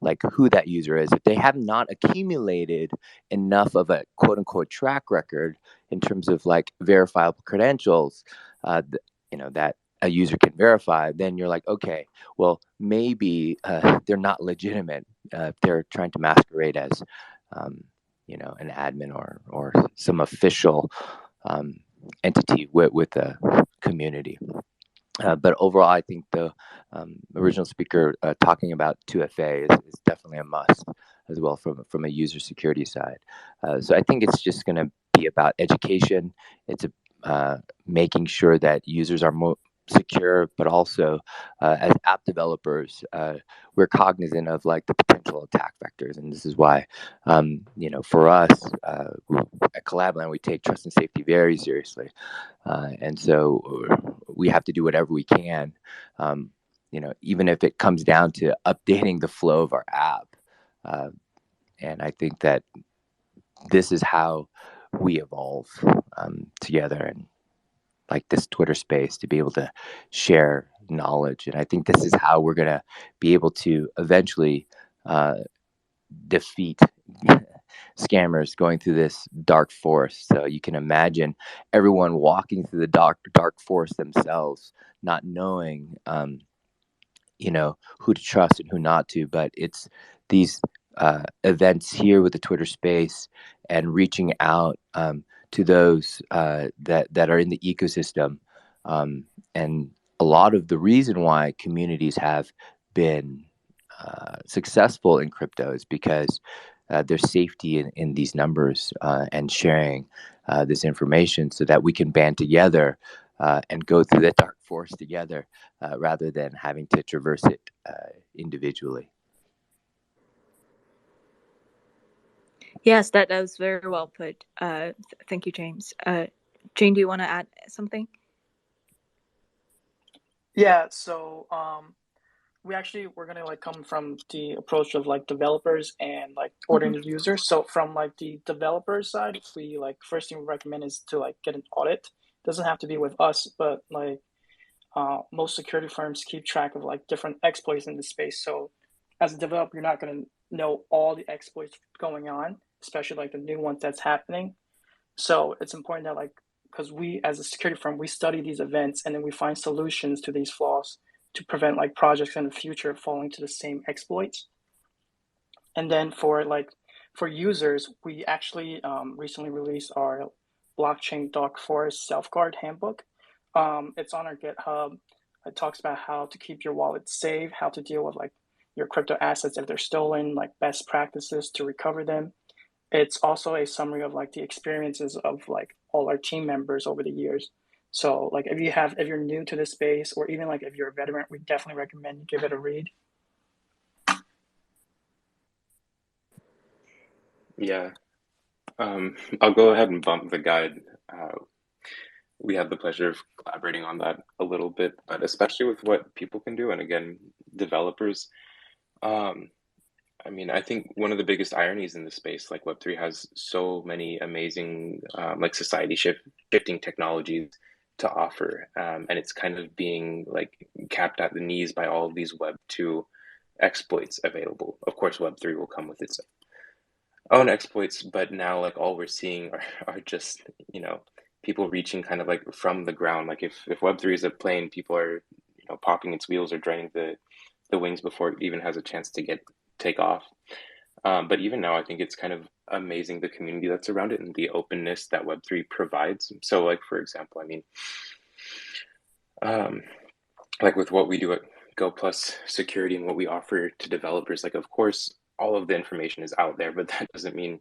Speaker 8: like who that user is. If they have not accumulated enough of a quote unquote track record in terms of like verifiable credentials, that a user can verify, then you're like, okay, well, maybe they're not legitimate. If they're trying to masquerade as an admin or some official entity with the community. But overall, I think the original speaker talking about 2FA is definitely a must as well from a user security side. So I think it's just going to be about education. It's making sure that users are more secure, but also as app developers, we're cognizant of like the potential attack vectors, and this is why for us at Collabland, we take trust and safety very seriously, and so we have to do whatever we can, even if it comes down to updating the flow of our app. And I think that this is how we evolve together, and like this Twitter space, to be able to share knowledge. And I think this is how we're going to be able to eventually defeat scammers going through this dark forest. So you can imagine everyone walking through the dark forest themselves, not knowing, who to trust and who not to. But it's these events here with the Twitter space and reaching out to those that are in the ecosystem. And a lot of the reason why communities have been successful in crypto is because there's safety in these numbers and sharing this information so that we can band together and go through the dark forest together rather than having to traverse it individually.
Speaker 1: Yes, that was very well put. Thank you, James. Jane, do you want to add something?
Speaker 2: Yeah, so we're gonna like come from the approach of like developers and like ordinary users. So from like the developer side, we like first thing we recommend is to like get an audit. Doesn't have to be with us, but like most security firms keep track of like different exploits in the space. So as a developer, you're not gonna know all the exploits going on, especially like the new ones that's happening. So it's important that because we as a security firm, we study these events and then we find solutions to these flaws to prevent projects in the future falling to the same exploits. And then for users, we actually recently released our blockchain dark forest self-guard handbook. It's on our GitHub. It talks about how to keep your wallet safe, how to deal with your crypto assets if they're stolen, best practices to recover them. It's also a summary of the experiences of all our team members over the years. So if you're new to this space, or even if you're a veteran, we definitely recommend you give it a read.
Speaker 6: Yeah, I'll go ahead and bump the guide. We had the pleasure of collaborating on that a little bit, but especially with what people can do, and again, developers. Um, I mean, I think one of the biggest ironies in this space, like Web3 has so many amazing, society shifting technologies to offer, and it's kind of being capped at the knees by all of these Web2 exploits available. Of course, Web3 will come with its own exploits, but now all we're seeing are just, people reaching kind of from the ground. Like if Web3 is a plane, people are, popping its wheels or draining the wings before it even has a chance to take off. But even now, I think it's kind of amazing the community that's around it and the openness that Web3 provides. So, for example, I mean, with what we do at Go Plus Security and what we offer to developers, of course, all of the information is out there, but that doesn't mean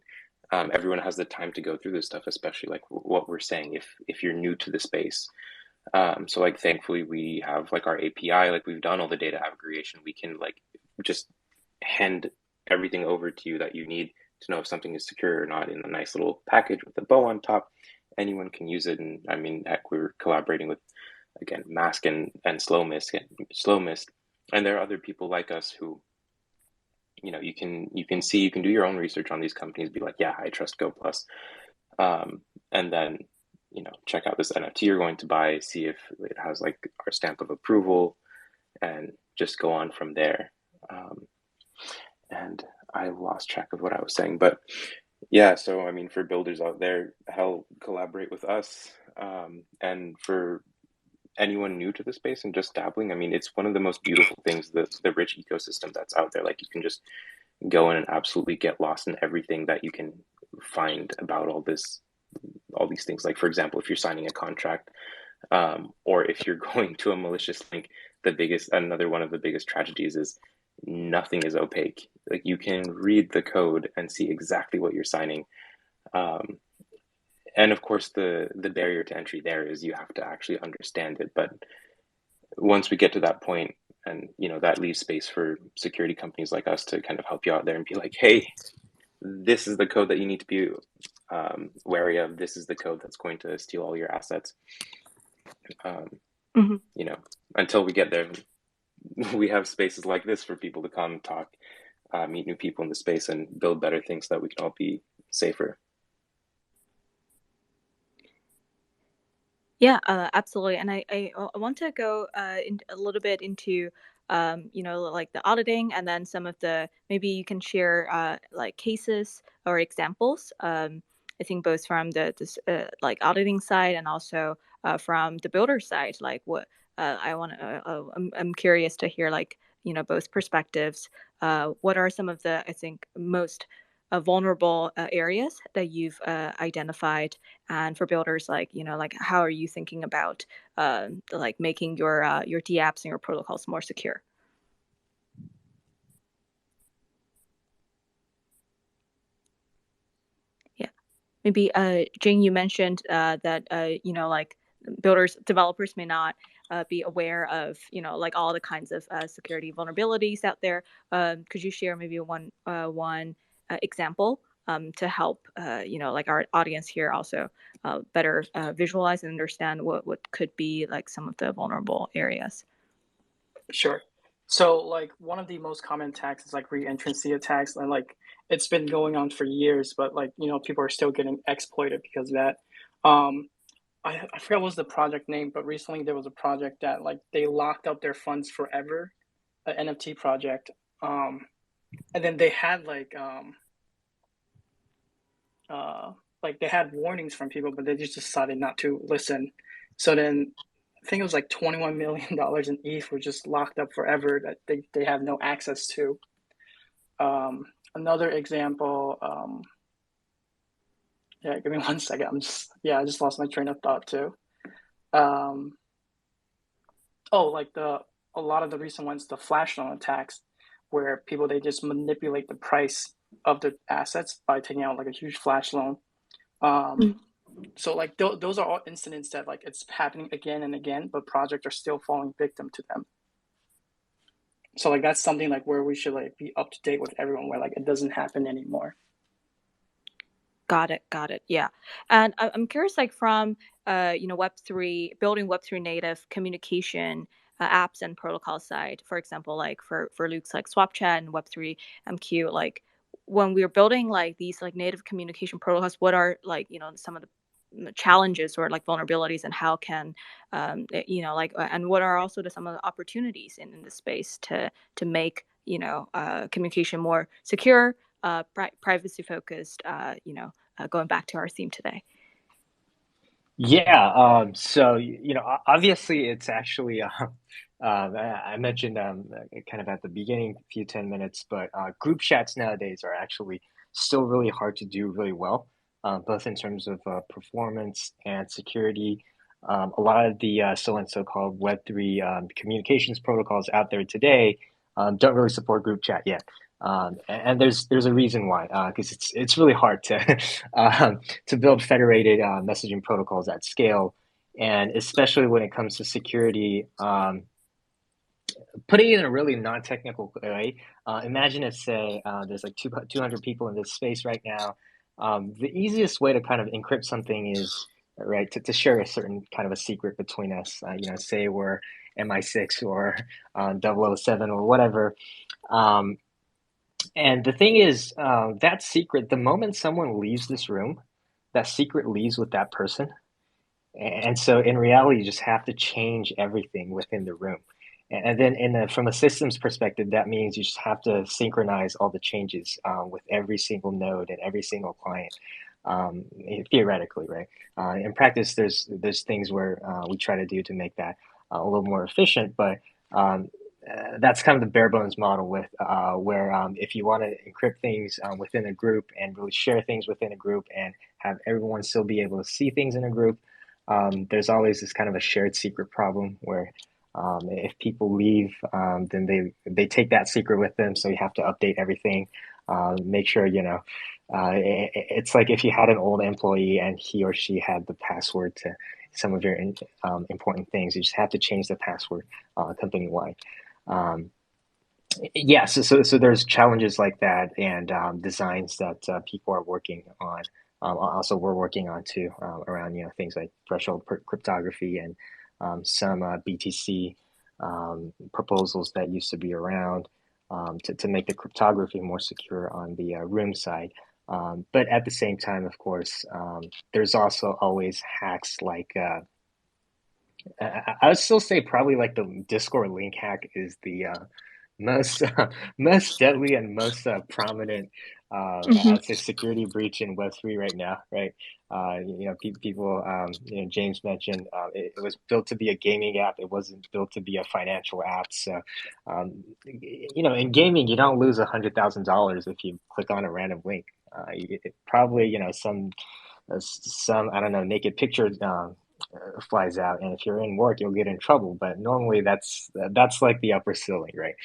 Speaker 6: everyone has the time to go through this stuff, especially what we're saying if you're new to the space. So thankfully we have our API, we've done all the data aggregation. We can just hand everything over to you that you need to know if something is secure or not in a nice little package with a bow on top. Anyone can use it. And I mean, heck, we're collaborating with, again, Mask and Slow Mist, and there are other people like us who, you can do your own research on these companies, be like, yeah, I trust Go Plus, and then check out this NFT you're going to buy, see if it has our stamp of approval, and just go on from there. And I lost track of what I was saying, but yeah, so I mean, for builders out there, hell, collaborate with us. And for anyone new to the space and just dabbling, I mean, it's one of the most beautiful things, the rich ecosystem that's out there. You can just go in and absolutely get lost in everything that you can find about all these things. For example, if you're signing a contract, or if you're going to a malicious link, another one of the biggest tragedies is nothing is opaque. You can read the code and see exactly what you're signing. And of course, the barrier to entry there is you have to actually understand it. But once we get to that point, and that leaves space for security companies like us to kind of help you out there and be like, hey, this is the code that you need to be wary of. This is the code that's going to steal all your assets. Until we get there, we have spaces like this for people to come talk, meet new people in the space, and build better things so that we can all be safer.
Speaker 1: Yeah, absolutely. And I want to go a little bit into the auditing, and then some of the, maybe you can share cases or examples. I think both from this auditing side, and also from the builder side. What I'm curious to hear both perspectives. What are some of the, I think, most vulnerable areas that you've identified, and for builders, how are you thinking about making your dApps and your protocols more secure? Yeah, maybe Jing, you mentioned that developers may not be aware of all the kinds of security vulnerabilities out there. Could you share maybe one example to help our audience here also better visualize and understand what could be some of the vulnerable areas?
Speaker 2: Sure. So one of the most common attacks is reentrancy attacks, and it's been going on for years, but people are still getting exploited because of that. I forgot what was the project name, but recently there was a project that they locked up their funds forever, an NFT project, and then they had like they had warnings from people, but they just decided not to listen. So then I think it was like $21 million in ETH were just locked up forever that they have no access to. Another example, yeah, give me 1 second. I just lost my train of thought too. Like a lot of the recent ones, the flash loan attacks, where people they just manipulate the price of the assets by taking out like a huge flash loan. So like those are all incidents that like it's happening again and again, but projects are still falling victim to them. So like that's something like where we should like be up to date with everyone, where like it doesn't happen anymore.
Speaker 1: Got it. Yeah. And I'm curious, like from, Web3, building Web3 native communication apps and protocol side, for example, like for Luke's like SwapChat and Web3 MQ, like when we're building like these like native communication protocols, what are like, some of the challenges or like vulnerabilities, and how can, and what are also some of the opportunities in the space to make, communication more secure, privacy focused, going back to our theme today.
Speaker 5: Yeah, so obviously it's actually I mentioned kind of at the beginning, a few 10 minutes, but group chats nowadays are actually still really hard to do really well, both in terms of performance and security. A lot of the so-called Web3 communications protocols out there today don't really support group chat yet. And there's a reason why, because it's really hard to to build federated messaging protocols at scale, and especially when it comes to security. Putting it in a really non-technical way, imagine if, say, there's like 200 people in this space right now. The easiest way to kind of encrypt something is, right, to share a certain kind of a secret between us. Say we're MI6 or 007 or whatever. And the thing is, that secret, the moment someone leaves this room, that secret leaves with that person. And so in reality, you just have to change everything within the room. And then from a systems perspective, that means you just have to synchronize all the changes with every single node and every single client, theoretically, right? In practice, there's things where we try to do to make that a little more efficient, but that's kind of the bare bones model with where if you want to encrypt things within a group and really share things within a group and have everyone still be able to see things in a group, there's always this kind of a shared secret problem where if people leave, then they take that secret with them. So you have to update everything, make sure, it's like if you had an old employee and he or she had the password to some of your important things, you just have to change the password company-wide. Yeah, so there's challenges like that, and designs that people are working on. Also, we're working on too around things like threshold cryptography and some BTC proposals that used to be around to make the cryptography more secure on the room side. But at the same time, of course, there's also always hacks like. I would still say probably like the Discord link hack is the most most deadly and most prominent, I'd say, security breach in Web3 right now, right? People, James mentioned it was built to be a gaming app. It wasn't built to be a financial app. So, in gaming, you don't lose $100,000 if you click on a random link. Probably, some I don't know, naked picture flies out, and if you're in work, you'll get in trouble. But normally, that's like the upper ceiling, right?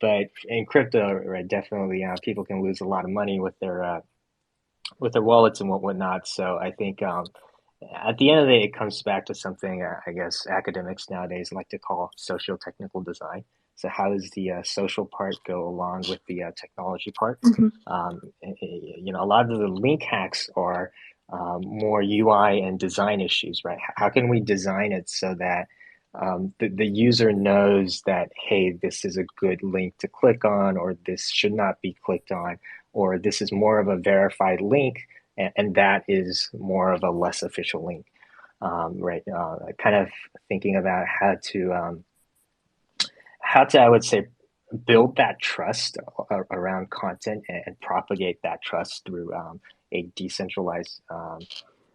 Speaker 5: But in crypto, right, definitely, people can lose a lot of money with their wallets and whatnot. So I think at the end of the day, it comes back to something I guess academics nowadays like to call socio-technical design. So how does the social part go along with the technology part? A lot of the link hacks are more UI and design issues, right? How can we design it so that the user knows that, hey, this is a good link to click on, or this should not be clicked on, or this is more of a verified link, and that is more of a less official link, right? Kind of thinking about how to, I would say, build that trust around content and propagate that trust through a decentralized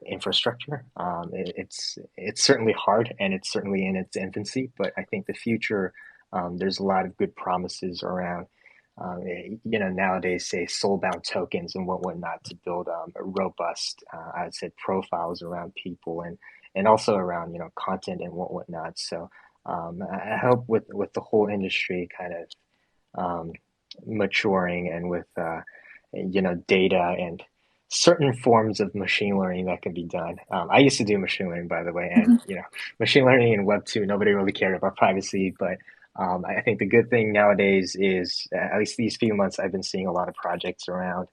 Speaker 5: infrastructure. It's certainly hard, and it's certainly in its infancy, but I think the future, there's a lot of good promises around, nowadays, say, soul-bound tokens and whatnot to build a robust, I'd say, profiles around people, and also around, content and whatnot. So I hope with the whole industry kind of maturing, and with data and certain forms of machine learning that can be done. I used to do machine learning, by the way, and machine learning in Web2, nobody really cared about privacy, but I think the good thing nowadays is, at least these few months, I've been seeing a lot of projects around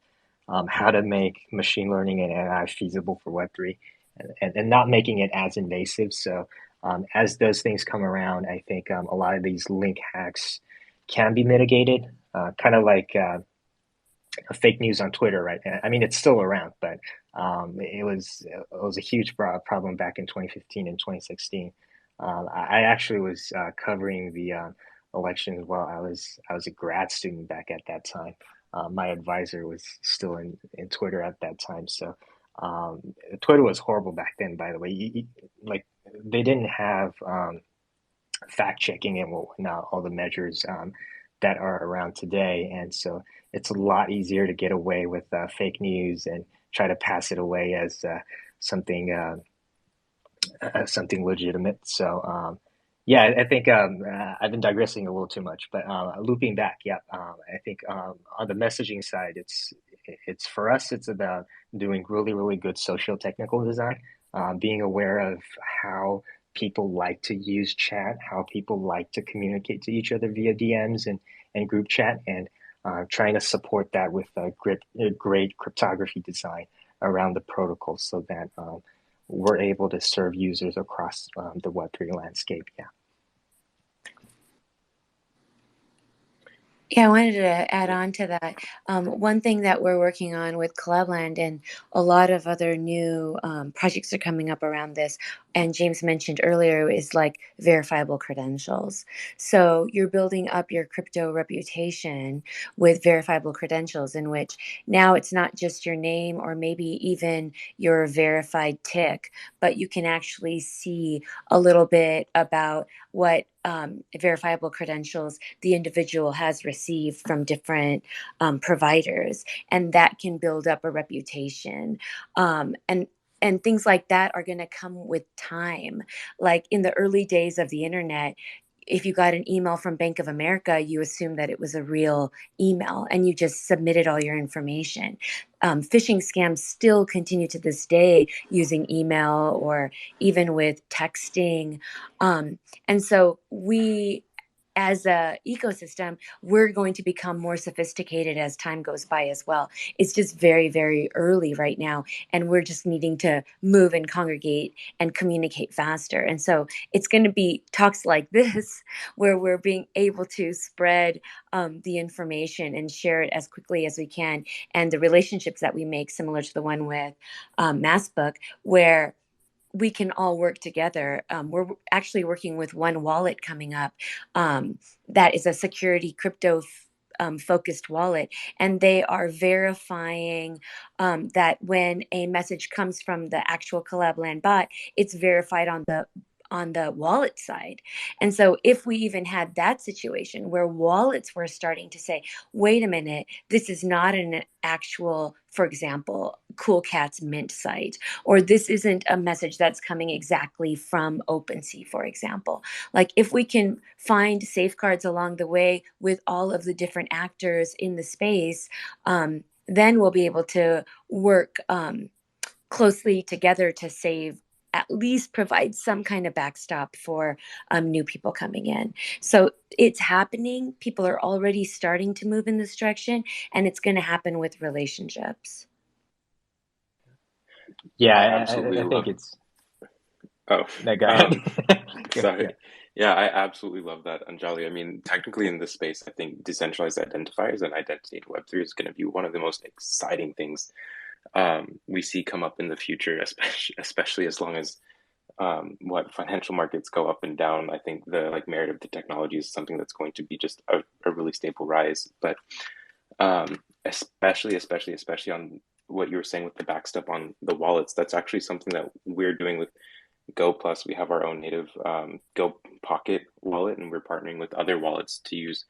Speaker 5: how to make machine learning and AI feasible for Web3, and not making it as invasive. So as those things come around, I think a lot of these link hacks can be mitigated, kind of like fake news on Twitter, right? I mean, it's still around, but it was a huge problem back in 2015 and 2016. I actually was covering the elections while I was a grad student back at that time. My advisor was still in Twitter at that time, so Twitter was horrible back then. By the way, like they didn't have fact checking and whatnot, all the measures that are around today, and so it's a lot easier to get away with fake news and try to pass it away as something something legitimate. So yeah, I think I've been digressing a little too much, but looping back, yeah, I think on the messaging side, it's for us, it's about doing really good social technical design, being aware of how people like to use chat, how people like to communicate to each other via DMs and group chat, and trying to support that with great cryptography design around the protocol, so that we're able to serve users across the Web3 landscape. Yeah.
Speaker 3: Yeah, I wanted to add on to that. One thing that we're working on with Collabland, and a lot of other new projects are coming up around this, and James mentioned earlier, is like verifiable credentials. So you're building up your crypto reputation with verifiable credentials, in which now it's not just your name or maybe even your verified tick, but you can actually see a little bit about what verifiable credentials the individual has received from different providers, and that can build up a reputation. And things like that are going to come with time. Like in the early days of the internet, if you got an email from Bank of America, you assumed that it was a real email and you just submitted all your information. Phishing scams still continue to this day using email or even with texting. And so we, as a ecosystem, we're going to become more sophisticated as time goes by as well. It's just very early right now, and we're just needing to move and congregate and communicate faster. And so it's going to be talks like this where we're being able to spread the information and share it as quickly as we can, and the relationships that we make, similar to the one with Massbook, where we can all work together. We're actually working with one wallet coming up that is a security crypto focused wallet, and they are verifying that when a message comes from the actual Collabland bot, it's verified on the wallet side. And so if we even had that situation where wallets were starting to say, wait a minute, this is not an actual, for example, Cool Cat's Mint site, or this isn't a message that's coming exactly from OpenSea, for example. Like if we can find safeguards along the way with all of the different actors in the space, then we'll be able to work closely together to save, at least provide some kind of backstop for new people coming in. So it's happening. People are already starting to move in this direction, and it's going to happen with relationships.
Speaker 5: Yeah,
Speaker 6: absolutely
Speaker 5: I think
Speaker 6: love.
Speaker 5: it's.
Speaker 6: Oh,
Speaker 5: No, go ahead.
Speaker 6: sorry. Yeah, I absolutely love that, Anjali. I mean, technically in this space, I think decentralized identifiers and identity in Web3 is going to be one of the most exciting things we see come up in the future, especially as long as what financial markets go up and down. I think the merit of the technology is something that's going to be just a really stable rise. But especially on what you were saying with the backstep on the wallets, that's actually something that we're doing with Go Plus. We have our own native Go Pocket wallet, and we're partnering with other wallets to use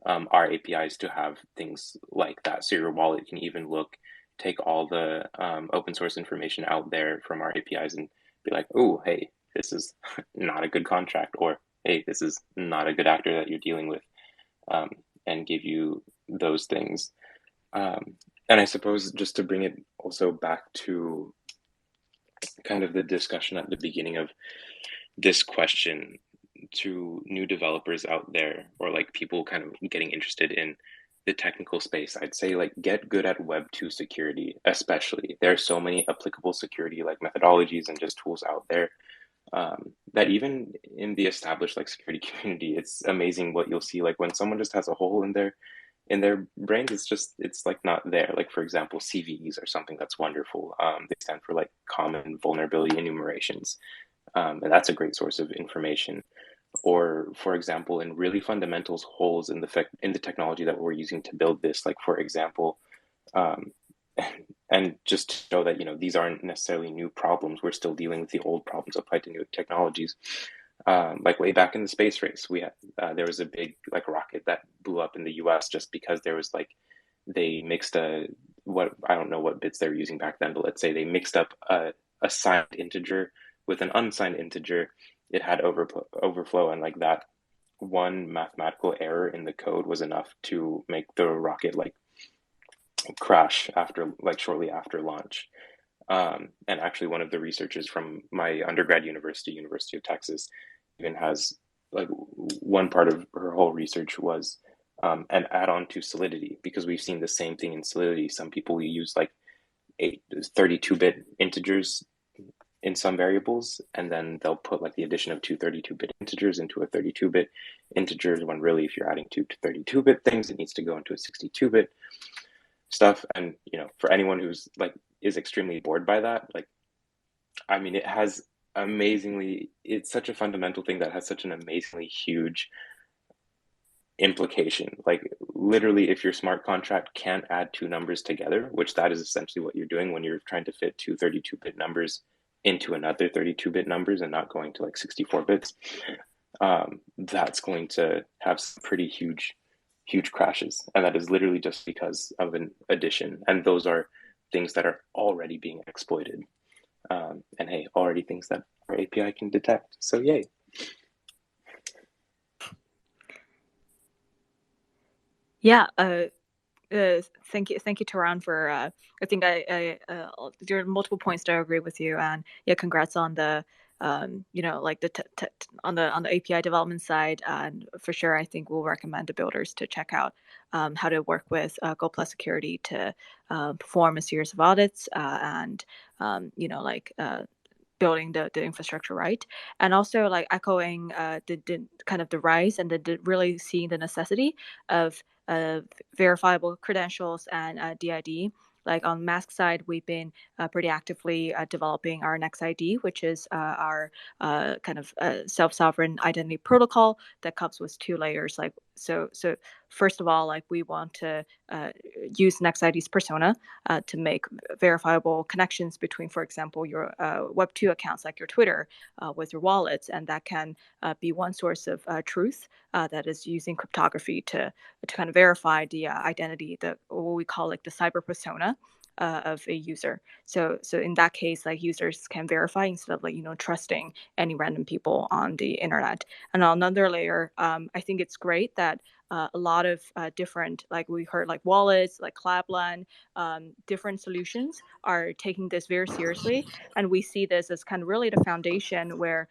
Speaker 6: our APIs to have things like that. So your wallet can even take all the open source information out there from our APIs and be like, oh, hey, this is not a good contract, or hey, this is not a good actor that you're dealing with, and give you those things. And I suppose just to bring it also back to kind of the discussion at the beginning of this question, to new developers out there, or like people kind of getting interested in the technical space, I'd say like get good at Web2 security, especially. There are so many applicable security like methodologies and just tools out there, that even in the established like security community, it's amazing what you'll see. Like when someone just has a hole in their brains, it's like not there. Like for example, CVEs are something that's wonderful. They stand for like common vulnerability enumerations, and that's a great source of information. Or for example, in really fundamentals holes in the technology that we're using to build this, like for example, um, and just to show that these aren't necessarily new problems. We're still dealing with the old problems applied to new technologies. Like way back in the space race, we had there was a big like rocket that blew up in the U.S. just because there was like they mixed what I don't know what bits they were using back then, but let's say they mixed up a signed integer with an unsigned integer. It had overflow, and like that one mathematical error in the code was enough to make the rocket like crash shortly after launch. And actually, one of the researchers from my undergrad university, University of Texas, even has like one part of her whole research was an add-on to Solidity, because we've seen the same thing in Solidity. Some people use like 32-bit integers in some variables, and then they'll put like the addition of two 32-bit integers into a 32-bit integer, when really if you're adding two 32-bit things, it needs to go into a 62-bit stuff. And for anyone who's like is extremely bored by that, like I mean, it's such a fundamental thing that has such an amazingly huge implication. Like literally, if your smart contract can't add two numbers together, which that is essentially what you're doing when you're trying to fit two 32-bit numbers into another 32-bit numbers and not going to like 64 bits, that's going to have some pretty huge crashes. And that is literally just because of an addition. And those are things that are already being exploited. And hey, already things that our API can detect. So yay.
Speaker 1: Yeah. Thank you, Taran, for. I think there are multiple points that I agree with you, and yeah, congrats on the. Like on the API development side, and for sure, I think we'll recommend the builders to check out how to work with Go Plus Security to perform a series of audits and building the infrastructure right, and also like echoing the kind of the rise and the really seeing the necessity of verifiable credentials and DID. Like on Mask side, we've been pretty actively developing our Next.ID, which is our kind of self-sovereign identity protocol that comes with two layers. Like so first of all, like we want to use Next.ID's persona to make verifiable connections between, for example, your Web2 accounts like your Twitter with your wallets, and that can be one source of truth that is using cryptography to kind of verify the identity, what we call like the cyber persona of a user. So in that case, like users can verify instead of like trusting any random people on the internet. And on another layer, I think it's great that a lot of different, like we heard, like wallets, like Collabland, different solutions are taking this very seriously, and we see this as kind of really the foundation where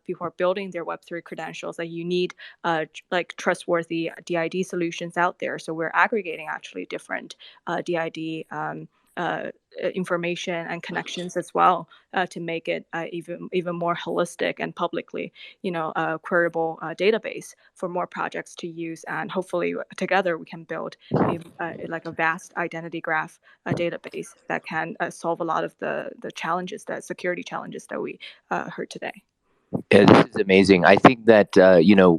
Speaker 1: people are building their Web3 credentials. Like you need like trustworthy DID solutions out there. So we're aggregating actually different DID information and connections as well to make it even more holistic and publicly queryable database for more projects to use, and hopefully together we can build like a vast identity graph database that can solve a lot of the challenges, that security challenges that we heard today.
Speaker 8: Yeah, this is amazing. I think that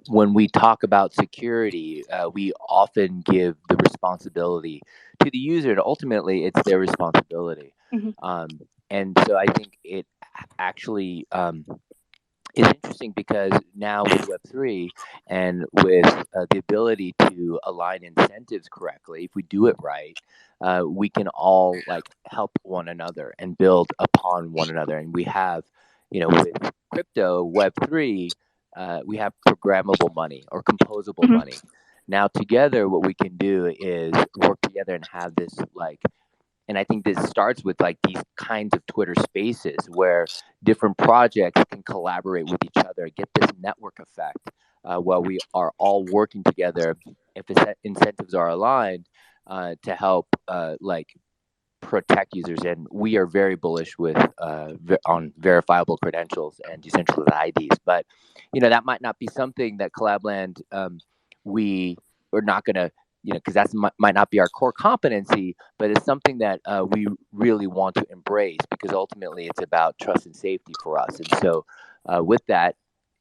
Speaker 8: when we talk about security, we often give the responsibility to the user, and ultimately, it's their responsibility.
Speaker 1: Mm-hmm.
Speaker 8: And so, I think it actually is interesting because now with Web3 and with the ability to align incentives correctly, if we do it right, we can all like help one another and build upon one another. And we have, with crypto Web3, we have programmable money or composable
Speaker 1: Mm-hmm.
Speaker 8: money. Now together, what we can do is work together and have this like, and I think this starts with like these kinds of Twitter spaces where different projects can collaborate with each other, get this network effect while we are all working together. If incentives are aligned to help like protect users, and we are very bullish with on verifiable credentials and decentralized IDs. But that might not be something that Collabland we are not going to because that might not be our core competency, but it's something that we really want to embrace because ultimately it's about trust and safety for us. And so with that,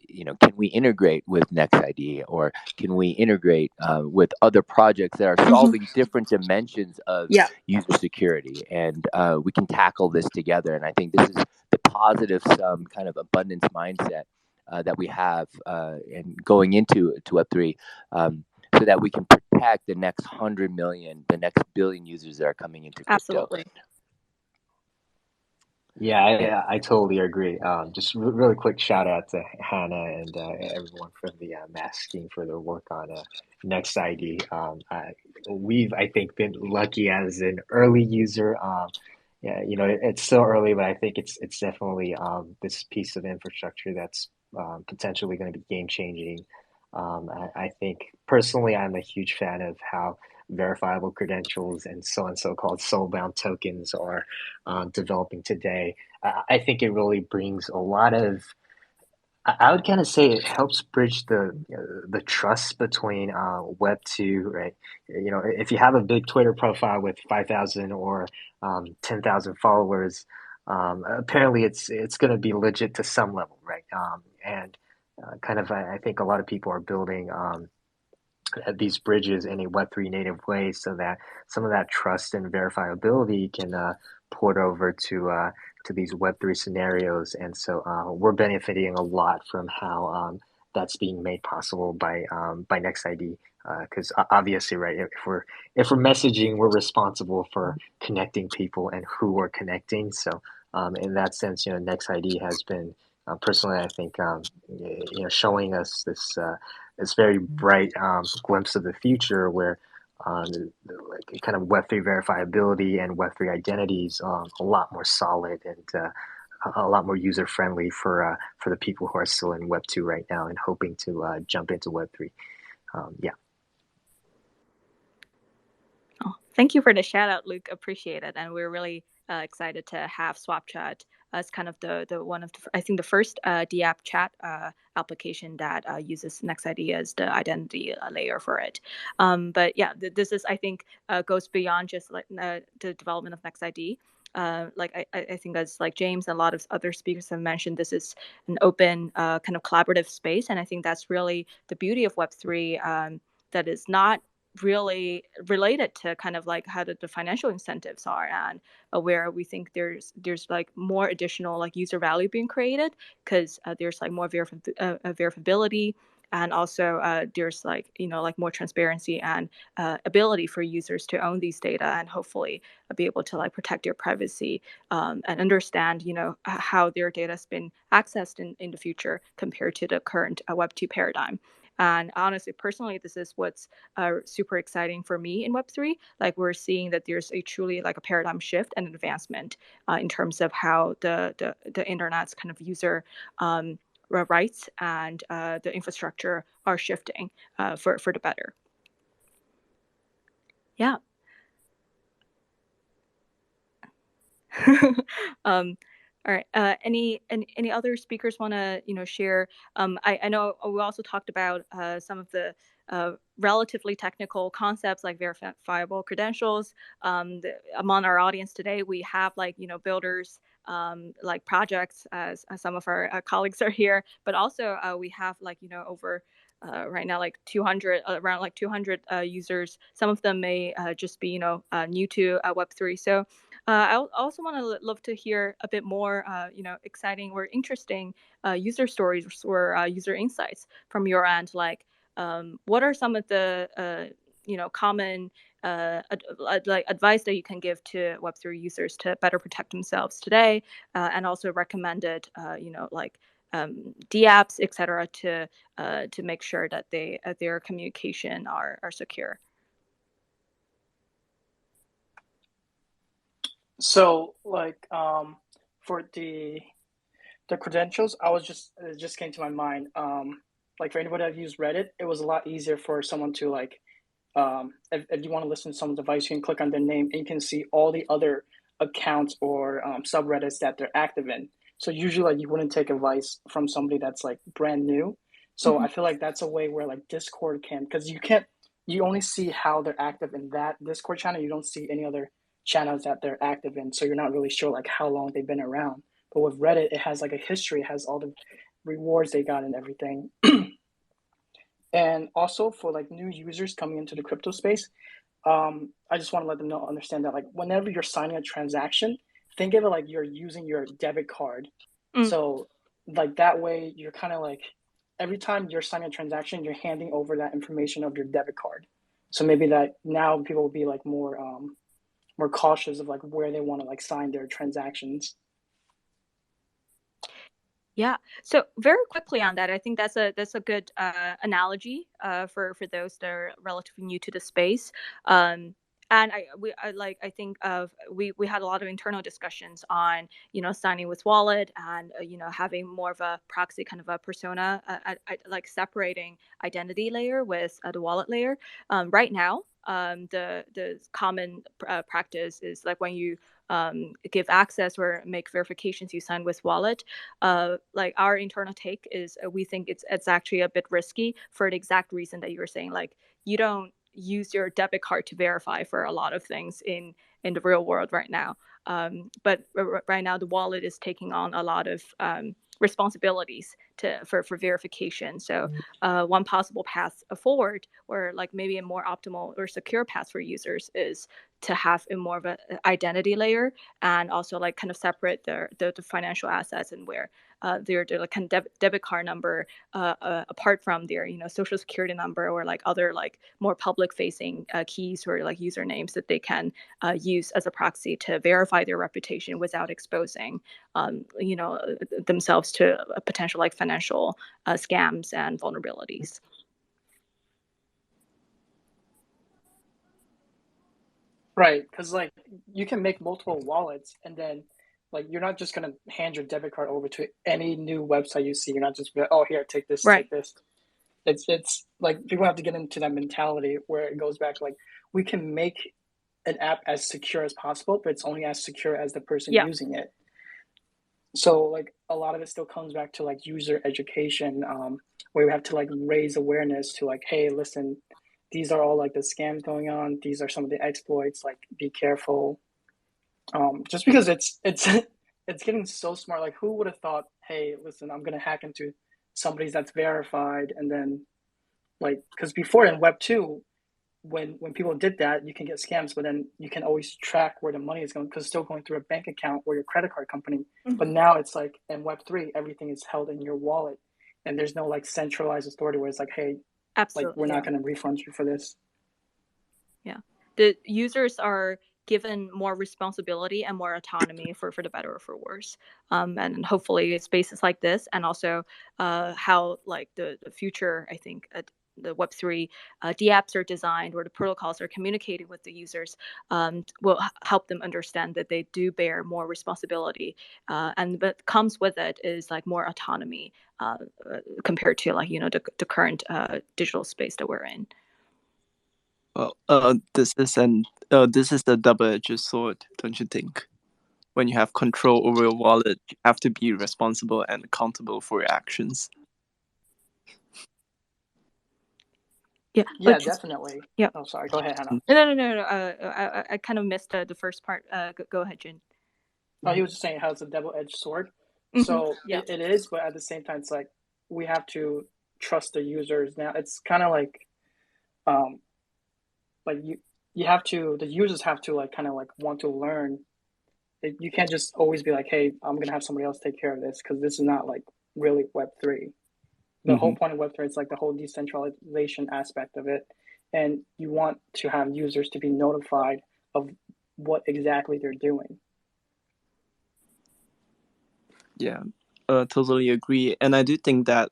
Speaker 8: can we integrate with Next.ID or can we integrate with other projects that are solving different dimensions of
Speaker 1: Yeah.
Speaker 8: user security, and we can tackle this together. And I think this is the positive sum kind of abundance mindset that we have and going into Web3, so that we can protect the next 100 million, the next billion users that are coming into crypto.
Speaker 1: Absolutely.
Speaker 5: Yeah, I totally agree. Just really quick shout out to Hannah and everyone from the masking for their work on Next.ID. We've, I think, been lucky as an early user. Yeah, it's still early, but I think it's definitely this piece of infrastructure that's potentially going to be game changing. I think personally, I'm a huge fan of how verifiable credentials and so-called soul-bound tokens are developing today. I think it really brings a lot of. I would kind of say it helps bridge the trust between Web2, right? If you have a big Twitter profile with 5,000 or 10,000 followers, apparently it's going to be legit to some level, right? And kind of, I think a lot of people are building. These bridges in a Web3 native way so that some of that trust and verifiability can port over to these Web3 scenarios. And so we're benefiting a lot from how that's being made possible by Next.ID. Because obviously, right, if we're messaging, we're responsible for connecting people and who we're connecting. So in that sense, Next.ID has been personally, I think, showing us this very bright glimpse of the future where like kind of Web3 verifiability and Web3 identities a lot more solid and a lot more user friendly for the people who are still in Web2 right now and hoping to jump into Web3. Yeah.
Speaker 1: Oh, thank you for the shout out, Luke. Appreciate it. And we're really excited to have SwapChat as kind of the one of I think the first DApp chat application that uses Next.ID as the identity layer for it. But yeah, this is I think goes beyond just like the development of Next.ID. Like I think as like James and a lot of other speakers have mentioned, this is an open kind of collaborative space, and I think that's really the beauty of Web3. That is not really related to kind of like how the financial incentives are, and where we think there's like more additional like user value being created because there's like more verifiability, and also there's like like more transparency and ability for users to own these data and hopefully be able to like protect their privacy and understand how their data has been accessed in the future compared to the current Web2 paradigm. And honestly, personally, this is what's super exciting for me in Web3. Like we're seeing that there's a truly like a paradigm shift and advancement in terms of how the internet's kind of user rights and the infrastructure are shifting for the better. Yeah. All right. Any other speakers want to share? I know we also talked about some of the relatively technical concepts like verifiable credentials. Among our audience today, we have like builders like projects, as some of our colleagues are here, but also we have like, over right now, like 200, around like 200 users. Some of them may just be, new to Web3. So I also want to love to hear a bit more, exciting or interesting user stories or user insights from your end. Like, what are some of the, common like advice that you can give to Web3 users to better protect themselves today, and also recommended, like DApps, etc., to make sure that their communication are secure.
Speaker 2: So like for the credentials, it just came to my mind. Like for anybody that used Reddit, it was a lot easier for someone to like if you want to listen to someone's device, you can click on their name and you can see all the other accounts or subreddits that they're active in. So usually, like you wouldn't take advice from somebody that's like brand new. So I feel like that's a way where like Discord can, because you only see how they're active in that Discord channel. You don't see any other channels that they're active in, so you're not really sure like how long they've been around. But with Reddit, it has like a history, it has all the rewards they got and everything. And also for like new users coming into the crypto space, I just want to let them understand that like whenever you're signing a transaction, think of it like you're using your debit card. So like that way you're kind of like every time you're signing a transaction, you're handing over that information of your debit card. So maybe that now people will be like more cautious of like where they want to like sign their transactions.
Speaker 1: Yeah. So very quickly on that, I think that's a good analogy for those that are relatively new to the space. And I think we had a lot of internal discussions on signing with wallet and having more of a proxy kind of a persona, like separating identity layer with the wallet layer. Right now, the common practice is like when you give access or make verifications, you sign with wallet. Like our internal take is we think it's actually a bit risky for the exact reason that you were saying. Like you don't use your debit card to verify for a lot of things in the real world right now. But right now the wallet is taking on a lot of responsibilities for verification. So one possible path forward, or like maybe a more optimal or secure path for users, is to have a more of an identity layer, and also like kind of separate the financial assets and where their like kind of debit card number apart from their social security number, or like other like more public facing keys or like usernames that they can use as a proxy to verify their reputation without exposing themselves to potential like financial scams and vulnerabilities.
Speaker 2: Right, because like you can make multiple wallets, and then like you're not just gonna hand your debit card over to any new website you see. You're not just like, oh, here, take this,
Speaker 1: Right.
Speaker 2: take this. It's like people have to get into that mentality where it goes back like we can make an app as secure as possible, but it's only as secure as the person using it. So like a lot of it still comes back to like user education, where we have to like raise awareness to like, hey, listen, these are all like the scams going on. These are some of the exploits. Like, be careful. Just because it's it's getting so smart. Like, who would have thought, hey, listen, I'm gonna hack into somebody's that's verified, and then like, because before in Web2, when people did that, you can get scams, but then you can always track where the money is going because it's still going through a bank account or your credit card company. But now it's like in Web3, everything is held in your wallet, and there's no like centralized authority where it's like, hey,
Speaker 1: absolutely,
Speaker 2: like we're not going to refund you for this.
Speaker 1: Yeah, the users are given more responsibility and more autonomy for the better or for worse. And hopefully spaces like this, and also how like the future, I think, the Web3 DApps are designed, or the protocols are communicating with the users, will help them understand that they do bear more responsibility, and what comes with it is like more autonomy compared to like the current digital space that we're in.
Speaker 4: Well, this is the double-edged sword, don't you think? When you have control over your wallet, you have to be responsible and accountable for your actions.
Speaker 2: Yeah, definitely.
Speaker 1: Yeah.
Speaker 2: Oh, sorry. Go ahead, Hannah.
Speaker 1: No. I kind of missed the first part. Go ahead, Jin.
Speaker 2: he was just saying how it's a double-edged sword.
Speaker 1: Mm-hmm.
Speaker 2: So it is, but at the same time, it's like we have to trust the users. Now it's kind of like you have to, the users have to like kind of like want to learn. You can't just always be like, hey, I'm gonna have somebody else take care of this, because this is not like really Web3. The whole point of Web3 is like the whole decentralization aspect of it, and you want to have users to be notified of what exactly they're doing.
Speaker 4: Yeah, totally agree. And I do think that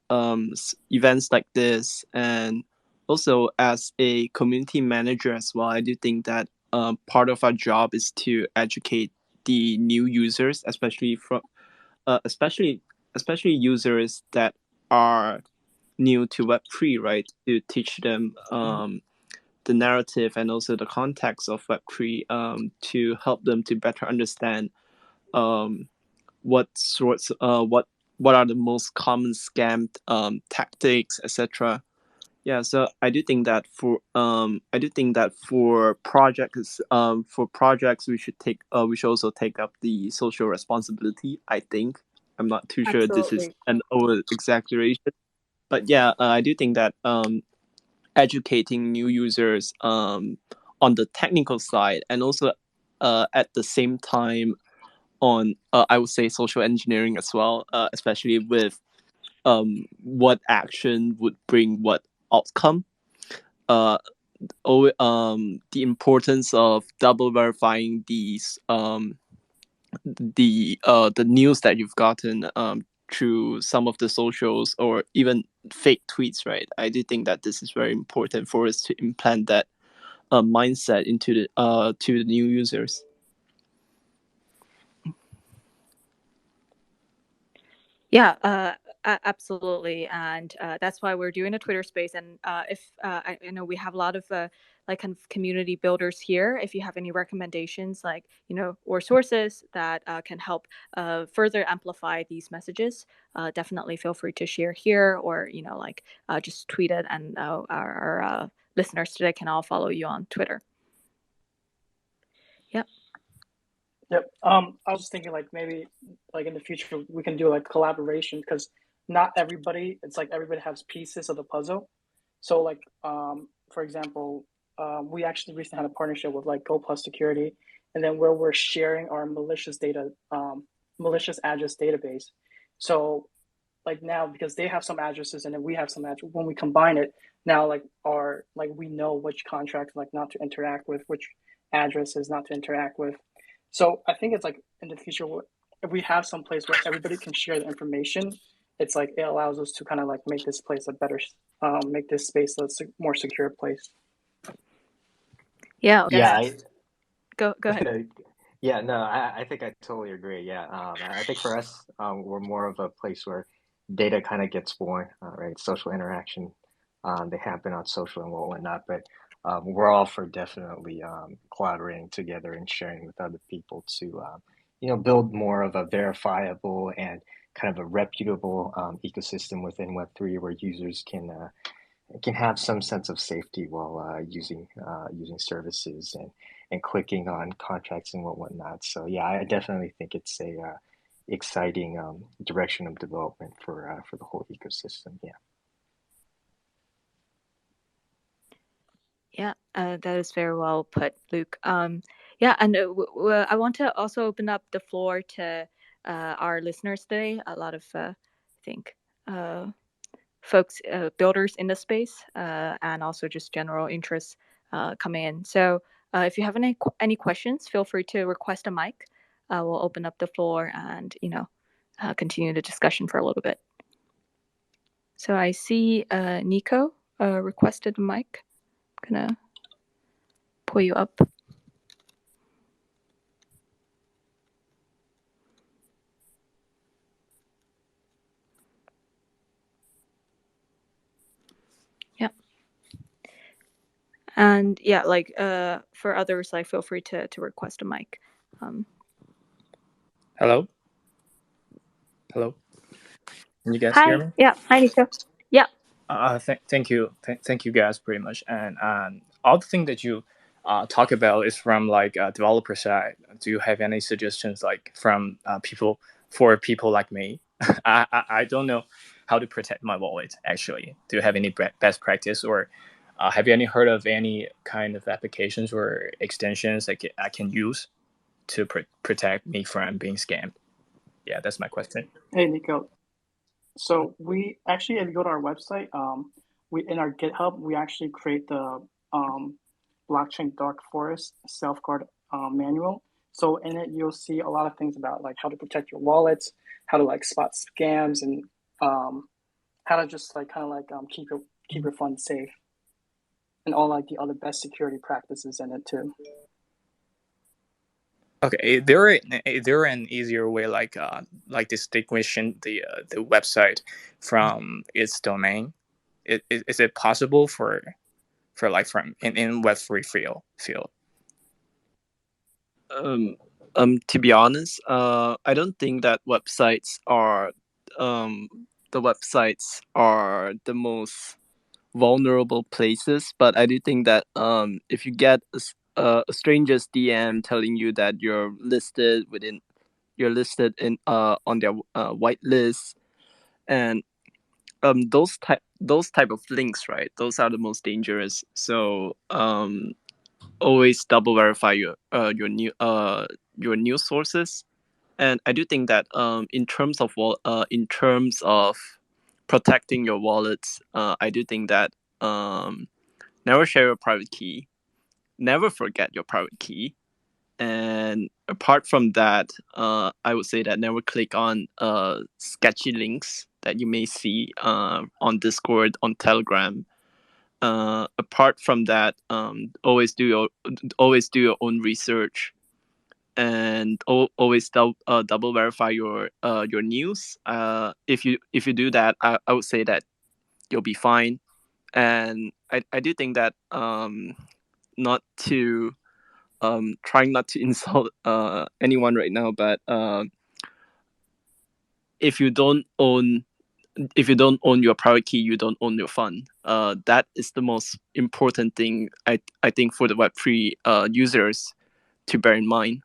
Speaker 4: events like this, and also as a community manager as well, I do think that part of our job is to educate the new users, especially especially users that are new to Web3, right? To teach them the narrative and also the context of Web3, to help them to better understand what sorts what are the most common scam tactics, etc. Yeah, so I do think that for projects we should also take up the social responsibility. I think I'm not too sure this is an over exaggeration, but yeah, I do think that educating new users on the technical side, and also at the same time on I would say social engineering as well, especially with what action would bring what outcome. The importance of double verifying these the news that you've gotten through some of the socials or even fake tweets, right? I do think that this is very important for us to implant that mindset into the to the new users.
Speaker 1: Yeah, absolutely, and that's why we're doing a Twitter space. And if I know we have a lot of like kind of community builders here. If you have any recommendations, like or sources that can help further amplify these messages, definitely feel free to share here, or like just tweet it, and our listeners today can all follow you on Twitter. Yep.
Speaker 2: Yep. I was just thinking like maybe like in the future we can do like collaboration, because not everybody, it's like everybody has pieces of the puzzle. So like for example, we actually recently had a partnership with like Go Plus Security, and then where we're sharing our malicious malicious address database. So like now, because they have some addresses and then we have some addresses, when we combine it now, like we know which contracts like not to interact with, which addresses not to interact with. So I think it's like in the future, if we have some place where everybody can share the information, it's like it allows us to kind of like make this place a better, make this space a more secure place.
Speaker 1: Yeah.
Speaker 5: Yeah.
Speaker 1: Go ahead.
Speaker 5: Yeah, no, I think I totally agree. Yeah, I think for us, we're more of a place where data kind of gets born, right? Social interaction, they happen on social and whatnot, but we're all for definitely collaborating together and sharing with other people to, build more of a verifiable and kind of a reputable ecosystem within Web3 where users can have some sense of safety while using services and clicking on contracts and whatnot. So yeah, I definitely think it's a exciting direction of development for the whole ecosystem. Yeah.
Speaker 1: Yeah, that is very well put, Luke. Yeah, and I want to also open up the floor to our listeners today. A lot of, I think, folks, builders in the space, and also just general interests coming in. So if you have any questions, feel free to request a mic. We'll open up the floor and continue the discussion for a little bit. So I see Nico requested a mic. Gonna pull you up. Yeah. And yeah, like for others, like feel free to request a mic.
Speaker 9: Hello? Hello? Can you guys
Speaker 1: Hi.
Speaker 9: hear me?
Speaker 1: Yeah. Hi, Nico. Yeah.
Speaker 9: Thank you. Thank you guys very much. And all the things that you talk about is from like developer side. Do you have any suggestions like from people for people like me? I don't know how to protect my wallet actually. Do you have any best practice, or have you any heard of any kind of applications or extensions that I can use to protect me from being scammed? Yeah, that's my question.
Speaker 2: Hey, Nico. So we actually, if you go to our website, we in our GitHub, we actually create the blockchain dark forest self-guard manual. So in it, you'll see a lot of things about like how to protect your wallets, how to like spot scams, and how to just like kind of like keep your funds safe, and all like the other best security practices in it too.
Speaker 9: Okay, is there an easier way like distinguishing the website from its domain? Is it possible for like from in Web3 field?
Speaker 4: To be honest, I don't think that websites are the websites are the most vulnerable places, but I do think that if you get a stranger's DM telling you that you're listed in on their white list, and those type of links, right? Those are the most dangerous. So always double verify your news sources. And I do think that in terms of protecting your wallets, I do think that never share your private key, never forget your private key, and apart from that, I would say that never click on sketchy links that you may see on Discord, on Telegram. Apart from that, always do your own research, and always double verify your news. If you do that, I would say that you'll be fine. And I do think that not to trying not to insult anyone right now, but if you don't own your private key, you don't own your fund. That is the most important thing I think for the Web3 users to bear in mind.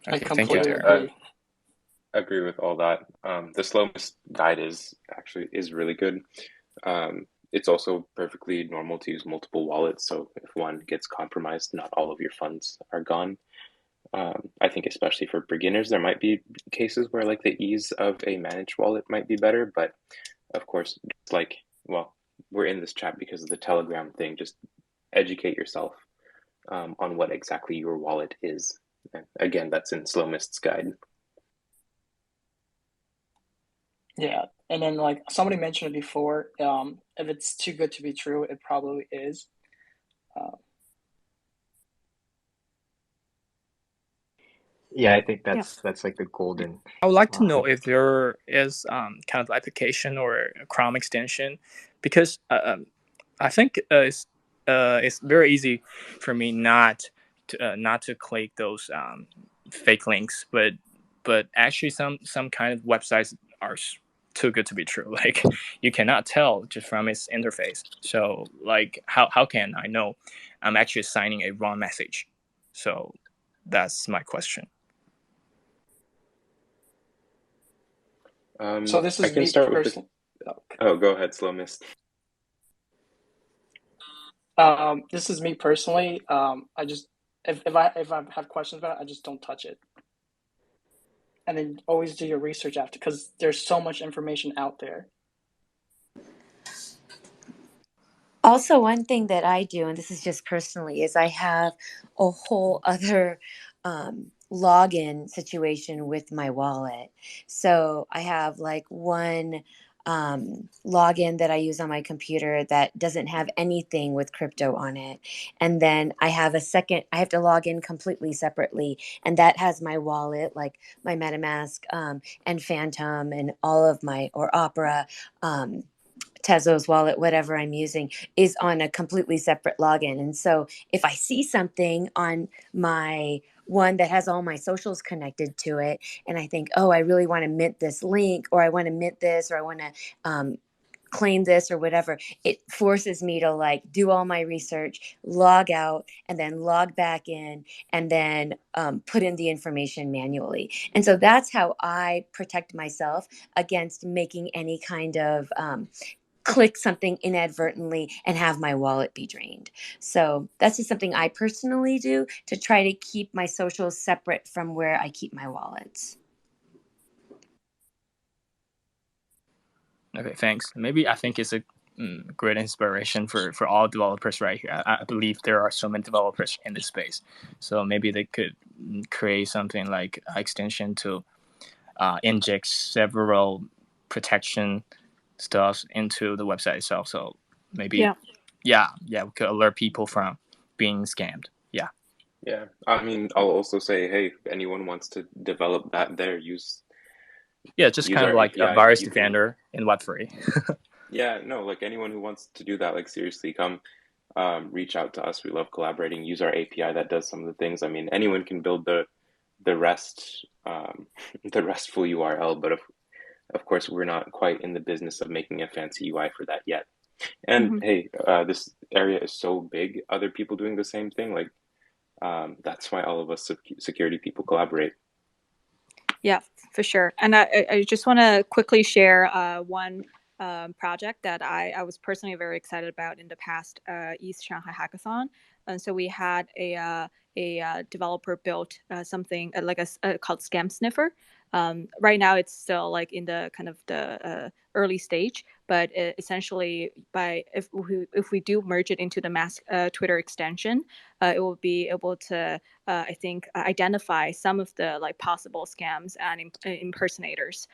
Speaker 2: I
Speaker 9: Okay, thank you,
Speaker 2: completely
Speaker 9: Darren.
Speaker 6: agree with all that. The Slowest guide is really good. It's also perfectly normal to use multiple wallets, so if one gets compromised, not all of your funds are gone. I think especially for beginners, there might be cases where like the ease of a managed wallet might be better, but of course, just like, well, we're in this chat because of the Telegram thing. Just educate yourself on what exactly your wallet is. And again, that's in Slowmist's guide.
Speaker 2: Yeah, and then like somebody mentioned it before, if it's too good to be true, it probably is.
Speaker 5: Yeah, I think that's like the golden.
Speaker 9: I would like to know if there is kind of application or a Chrome extension, because I think it's very easy for me not to click those fake links, but actually some kind of websites are too good to be true. Like you cannot tell just from its interface. So like how can I know I'm actually signing a wrong message? So that's my question.
Speaker 2: So this is
Speaker 6: I can
Speaker 2: me
Speaker 6: start with
Speaker 2: personally.
Speaker 6: Oh, go ahead, Slowmist.
Speaker 2: This is me personally. I just if I have questions about it, I just don't touch it. And then always do your research after, because there's so much information out there.
Speaker 3: Also, one thing that I do, and this is just personally, is I have a whole other login situation with my wallet. So I have like one login that I use on my computer that doesn't have anything with crypto on it. And then I have a second, I have to log in completely separately, and that has my wallet, like my MetaMask and Phantom and all of my, or Opera. Tezos wallet, whatever I'm using, is on a completely separate login. And so if I see something on my one that has all my socials connected to it, and I think, oh, I really want to mint this link, or I want to mint this, or I want to claim this or whatever, it forces me to like do all my research, log out, and then log back in, and then put in the information manually. And so that's how I protect myself against making any kind of click something inadvertently and have my wallet be drained. So that's just something I personally do to try to keep my socials separate from where I keep my wallets.
Speaker 9: Okay, thanks. Maybe I think it's a great inspiration for all developers right here. I believe there are so many developers in this space, so maybe they could create something like extension to inject several protection stuff into the website itself. So maybe, yeah, we could alert people from being scammed.
Speaker 6: Yeah, I mean, I'll also say, hey, if anyone wants to develop that there,
Speaker 9: just
Speaker 6: use
Speaker 9: kind of
Speaker 6: our
Speaker 9: like a
Speaker 6: API.
Speaker 9: virus
Speaker 6: You can,
Speaker 9: defender in Web3.
Speaker 6: yeah, no, like anyone who wants to do that, like seriously, come reach out to us. We love collaborating. Use our API that does some of the things. I mean, anyone can build the rest the RESTful URL, but of course, we're not quite in the business of making a fancy UI for that yet. And hey, this area is so big. Other people doing the same thing, like that's why all of us security people collaborate.
Speaker 1: Yeah, for sure. And I just want to quickly share one project that I was personally very excited about in the past East Shanghai Hackathon. And so we had a developer built something like called Scam Sniffer. Right now, it's still like in the kind of the early stage, but essentially, if we do merge it into the Mask Twitter extension, it will be able to I think identify some of the like possible scams and impersonators.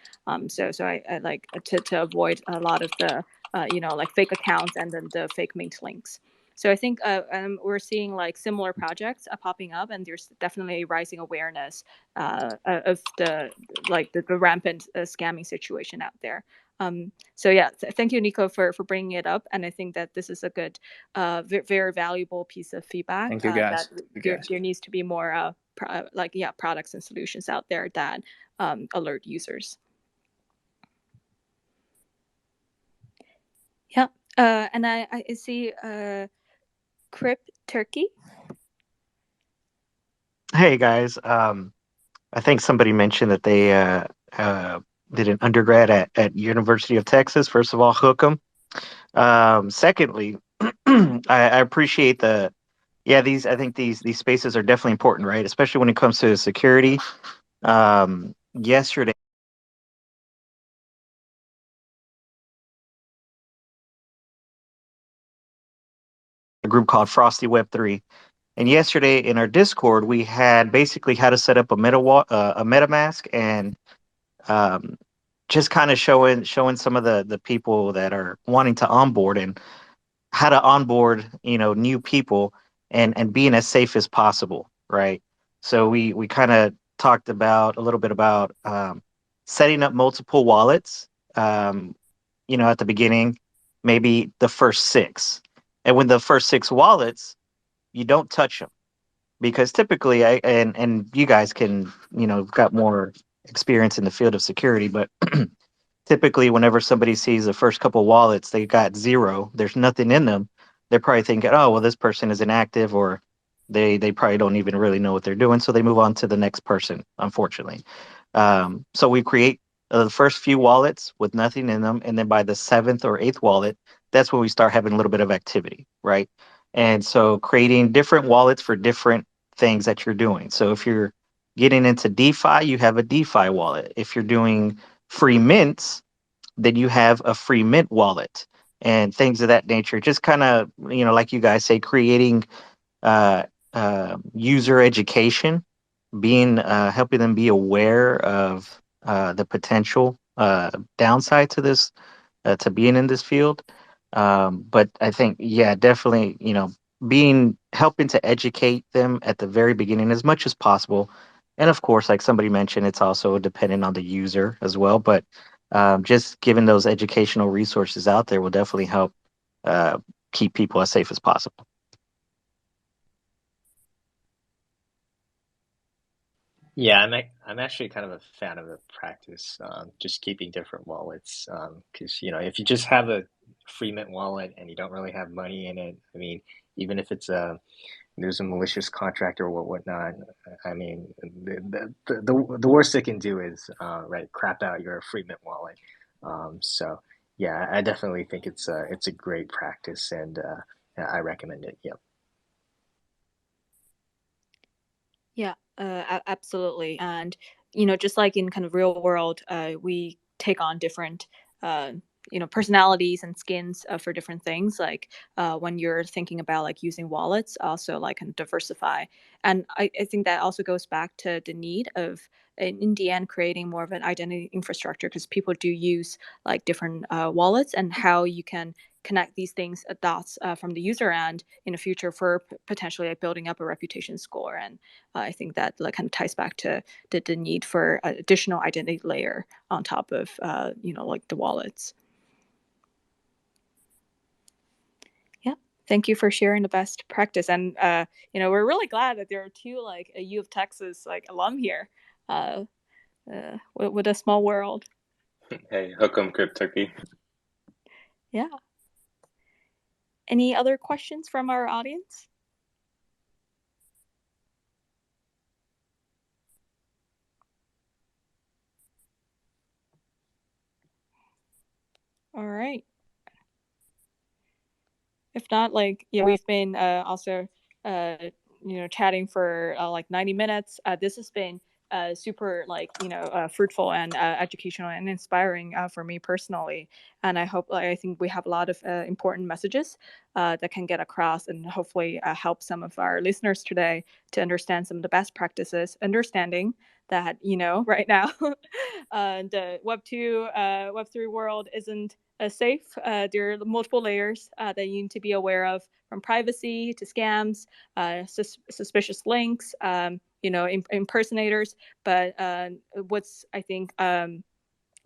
Speaker 1: So I like to avoid a lot of the like fake accounts and then the fake mint links. So I think we're seeing like similar projects popping up, and there's definitely rising awareness of the rampant scamming situation out there. So yeah, thank you, Nico, for bringing it up, and I think that this is a good, very valuable piece of feedback.
Speaker 9: Thank you, guys.
Speaker 1: That there needs to be more products and solutions out there that alert users. Yeah, and I see Crip Turkey.
Speaker 10: Hey guys, I think somebody mentioned that they did an undergrad at University of Texas. First of all, hook 'em. Secondly, I appreciate I think these spaces are definitely important, right? Especially when it comes to security. Yesterday, a group called Frosty Web3. And yesterday in our Discord, we had basically how to set up a MetaMask and just kind of showing some of the people that are wanting to onboard and how to onboard new people and being as safe as possible, right? So we kind of talked about a little bit about setting up multiple wallets, at the beginning, maybe the first six, and when the first six wallets, you don't touch them because typically and you guys can got more experience in the field of security, but typically whenever somebody sees the first couple wallets, they got zero, there's nothing in them, they're probably thinking, oh well, this person is inactive, or they probably don't even really know what they're doing, so they move on to the next person, unfortunately. So we create the first few wallets with nothing in them, and then by the seventh or eighth wallet, that's when we start having a little bit of activity, right? And so creating different wallets for different things that you're doing. So if you're getting into DeFi, you have a DeFi wallet. If you're doing free mints, then you have a free mint wallet and things of that nature. Just kind of, like you guys say, creating uh, user education, being helping them be aware of the potential downside to this, to being in this field. But I think, yeah, definitely, being helping to educate them at the very beginning as much as possible. And of course, like somebody mentioned, it's also dependent on the user as well. But just giving those educational resources out there will definitely help keep people as safe as possible.
Speaker 5: Yeah, I'm actually kind of a fan of the practice, just keeping different wallets. Because if you just have a free mint wallet and you don't really have money in it, I mean, even if there's a malicious contract or whatnot, I mean, the worst they can do is right, crap out your free mint wallet. So yeah, I definitely think it's a great practice, and yeah, I recommend it. Yep.
Speaker 1: Yeah, absolutely. And, just like in kind of real world, we take on different, uh, personalities and skins for different things. Like when you're thinking about like using wallets, also like kind of diversify. And I think that also goes back to the need of, in the end, creating more of an identity infrastructure because people do use like different wallets and how you can connect these things dots from the user end in the future for potentially like building up a reputation score. And I think that like kind of ties back to the need for an additional identity layer on top of like the wallets. Yeah, thank you for sharing the best practice, and we're really glad that there are two like a U of Texas like alum here, with a small world.
Speaker 6: Hey, hook 'em, Crypt Turkey.
Speaker 1: Yeah. Any other questions from our audience? All right. If not, like, yeah, we've been also chatting for like 90 minutes. This has been super like fruitful and educational and inspiring for me personally. And I think we have a lot of important messages that can get across and hopefully help some of our listeners today to understand some of the best practices, understanding that right now the Web2 Web3 world isn't safe. There are multiple layers that you need to be aware of, from privacy to scams, suspicious links, impersonators. But what's I think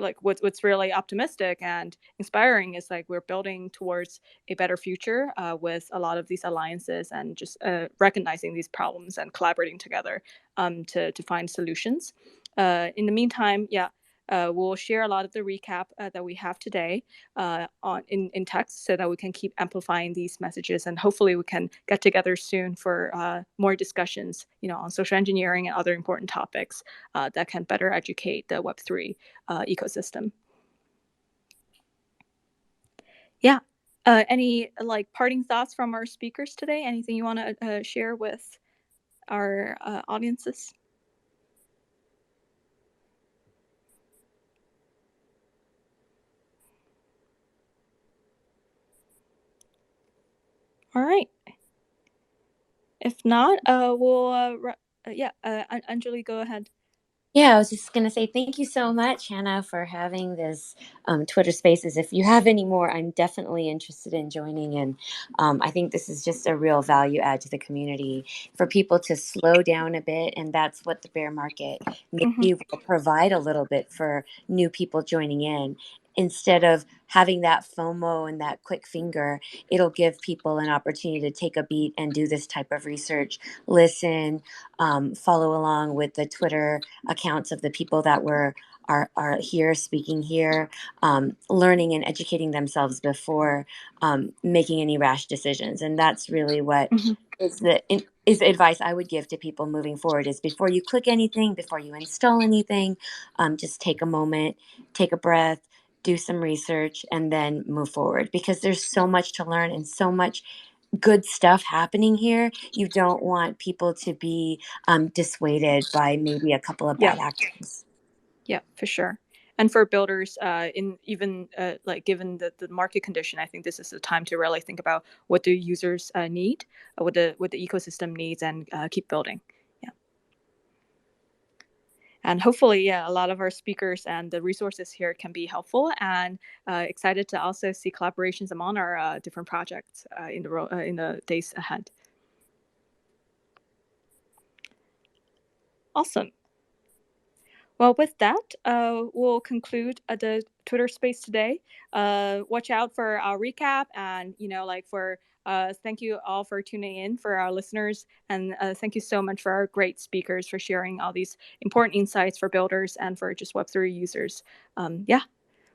Speaker 1: like what's really optimistic and inspiring is like we're building towards a better future with a lot of these alliances and just recognizing these problems and collaborating together to find solutions. In the meantime, yeah, we'll share a lot of the recap that we have today in text so that we can keep amplifying these messages, and hopefully we can get together soon for more discussions on social engineering and other important topics that can better educate the Web3 ecosystem. Yeah. Any like parting thoughts from our speakers today? Anything you want to share with our audiences? All right. If not, we'll yeah, Anjali, go ahead.
Speaker 3: Yeah, I was just going to say thank you so much, Hannah, for having this Twitter Spaces. If you have any more, I'm definitely interested in joining. And I think this is just a real value add to the community for people to slow down a bit. And that's what the bear market maybe will provide a little bit for new people joining in. Instead of having that FOMO and that quick finger, it'll give people an opportunity to take a beat and do this type of research, listen, follow along with the Twitter accounts of the people that are here speaking here, learning and educating themselves before making any rash decisions. And that's really what is the advice I would give to people moving forward: is before you click anything, before you install anything, just take a moment, take a breath, do some research, and then move forward, because there's so much to learn and so much good stuff happening here. You don't want people to be dissuaded by maybe a couple of
Speaker 1: Yeah.
Speaker 3: bad actors.
Speaker 1: Yeah, for sure. And for builders, in even like given the market condition, I think this is the time to really think about what the users need, what the ecosystem needs, and keep building. Yeah. And hopefully, yeah, a lot of our speakers and the resources here can be helpful. And excited to also see collaborations among our different projects in the days ahead. Awesome. Well, with that, we'll conclude the Twitter space today. Watch out for our recap and, like for Thank you all for tuning in for our listeners. And thank you so much for our great speakers for sharing all these important insights for builders and for just Web3 users. Yeah,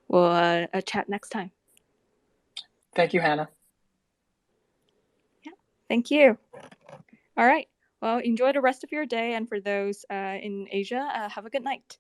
Speaker 1: we'll chat next time.
Speaker 2: Thank you, Hannah.
Speaker 1: Yeah, thank you. All right. Well, enjoy the rest of your day. And for those in Asia, have a good night.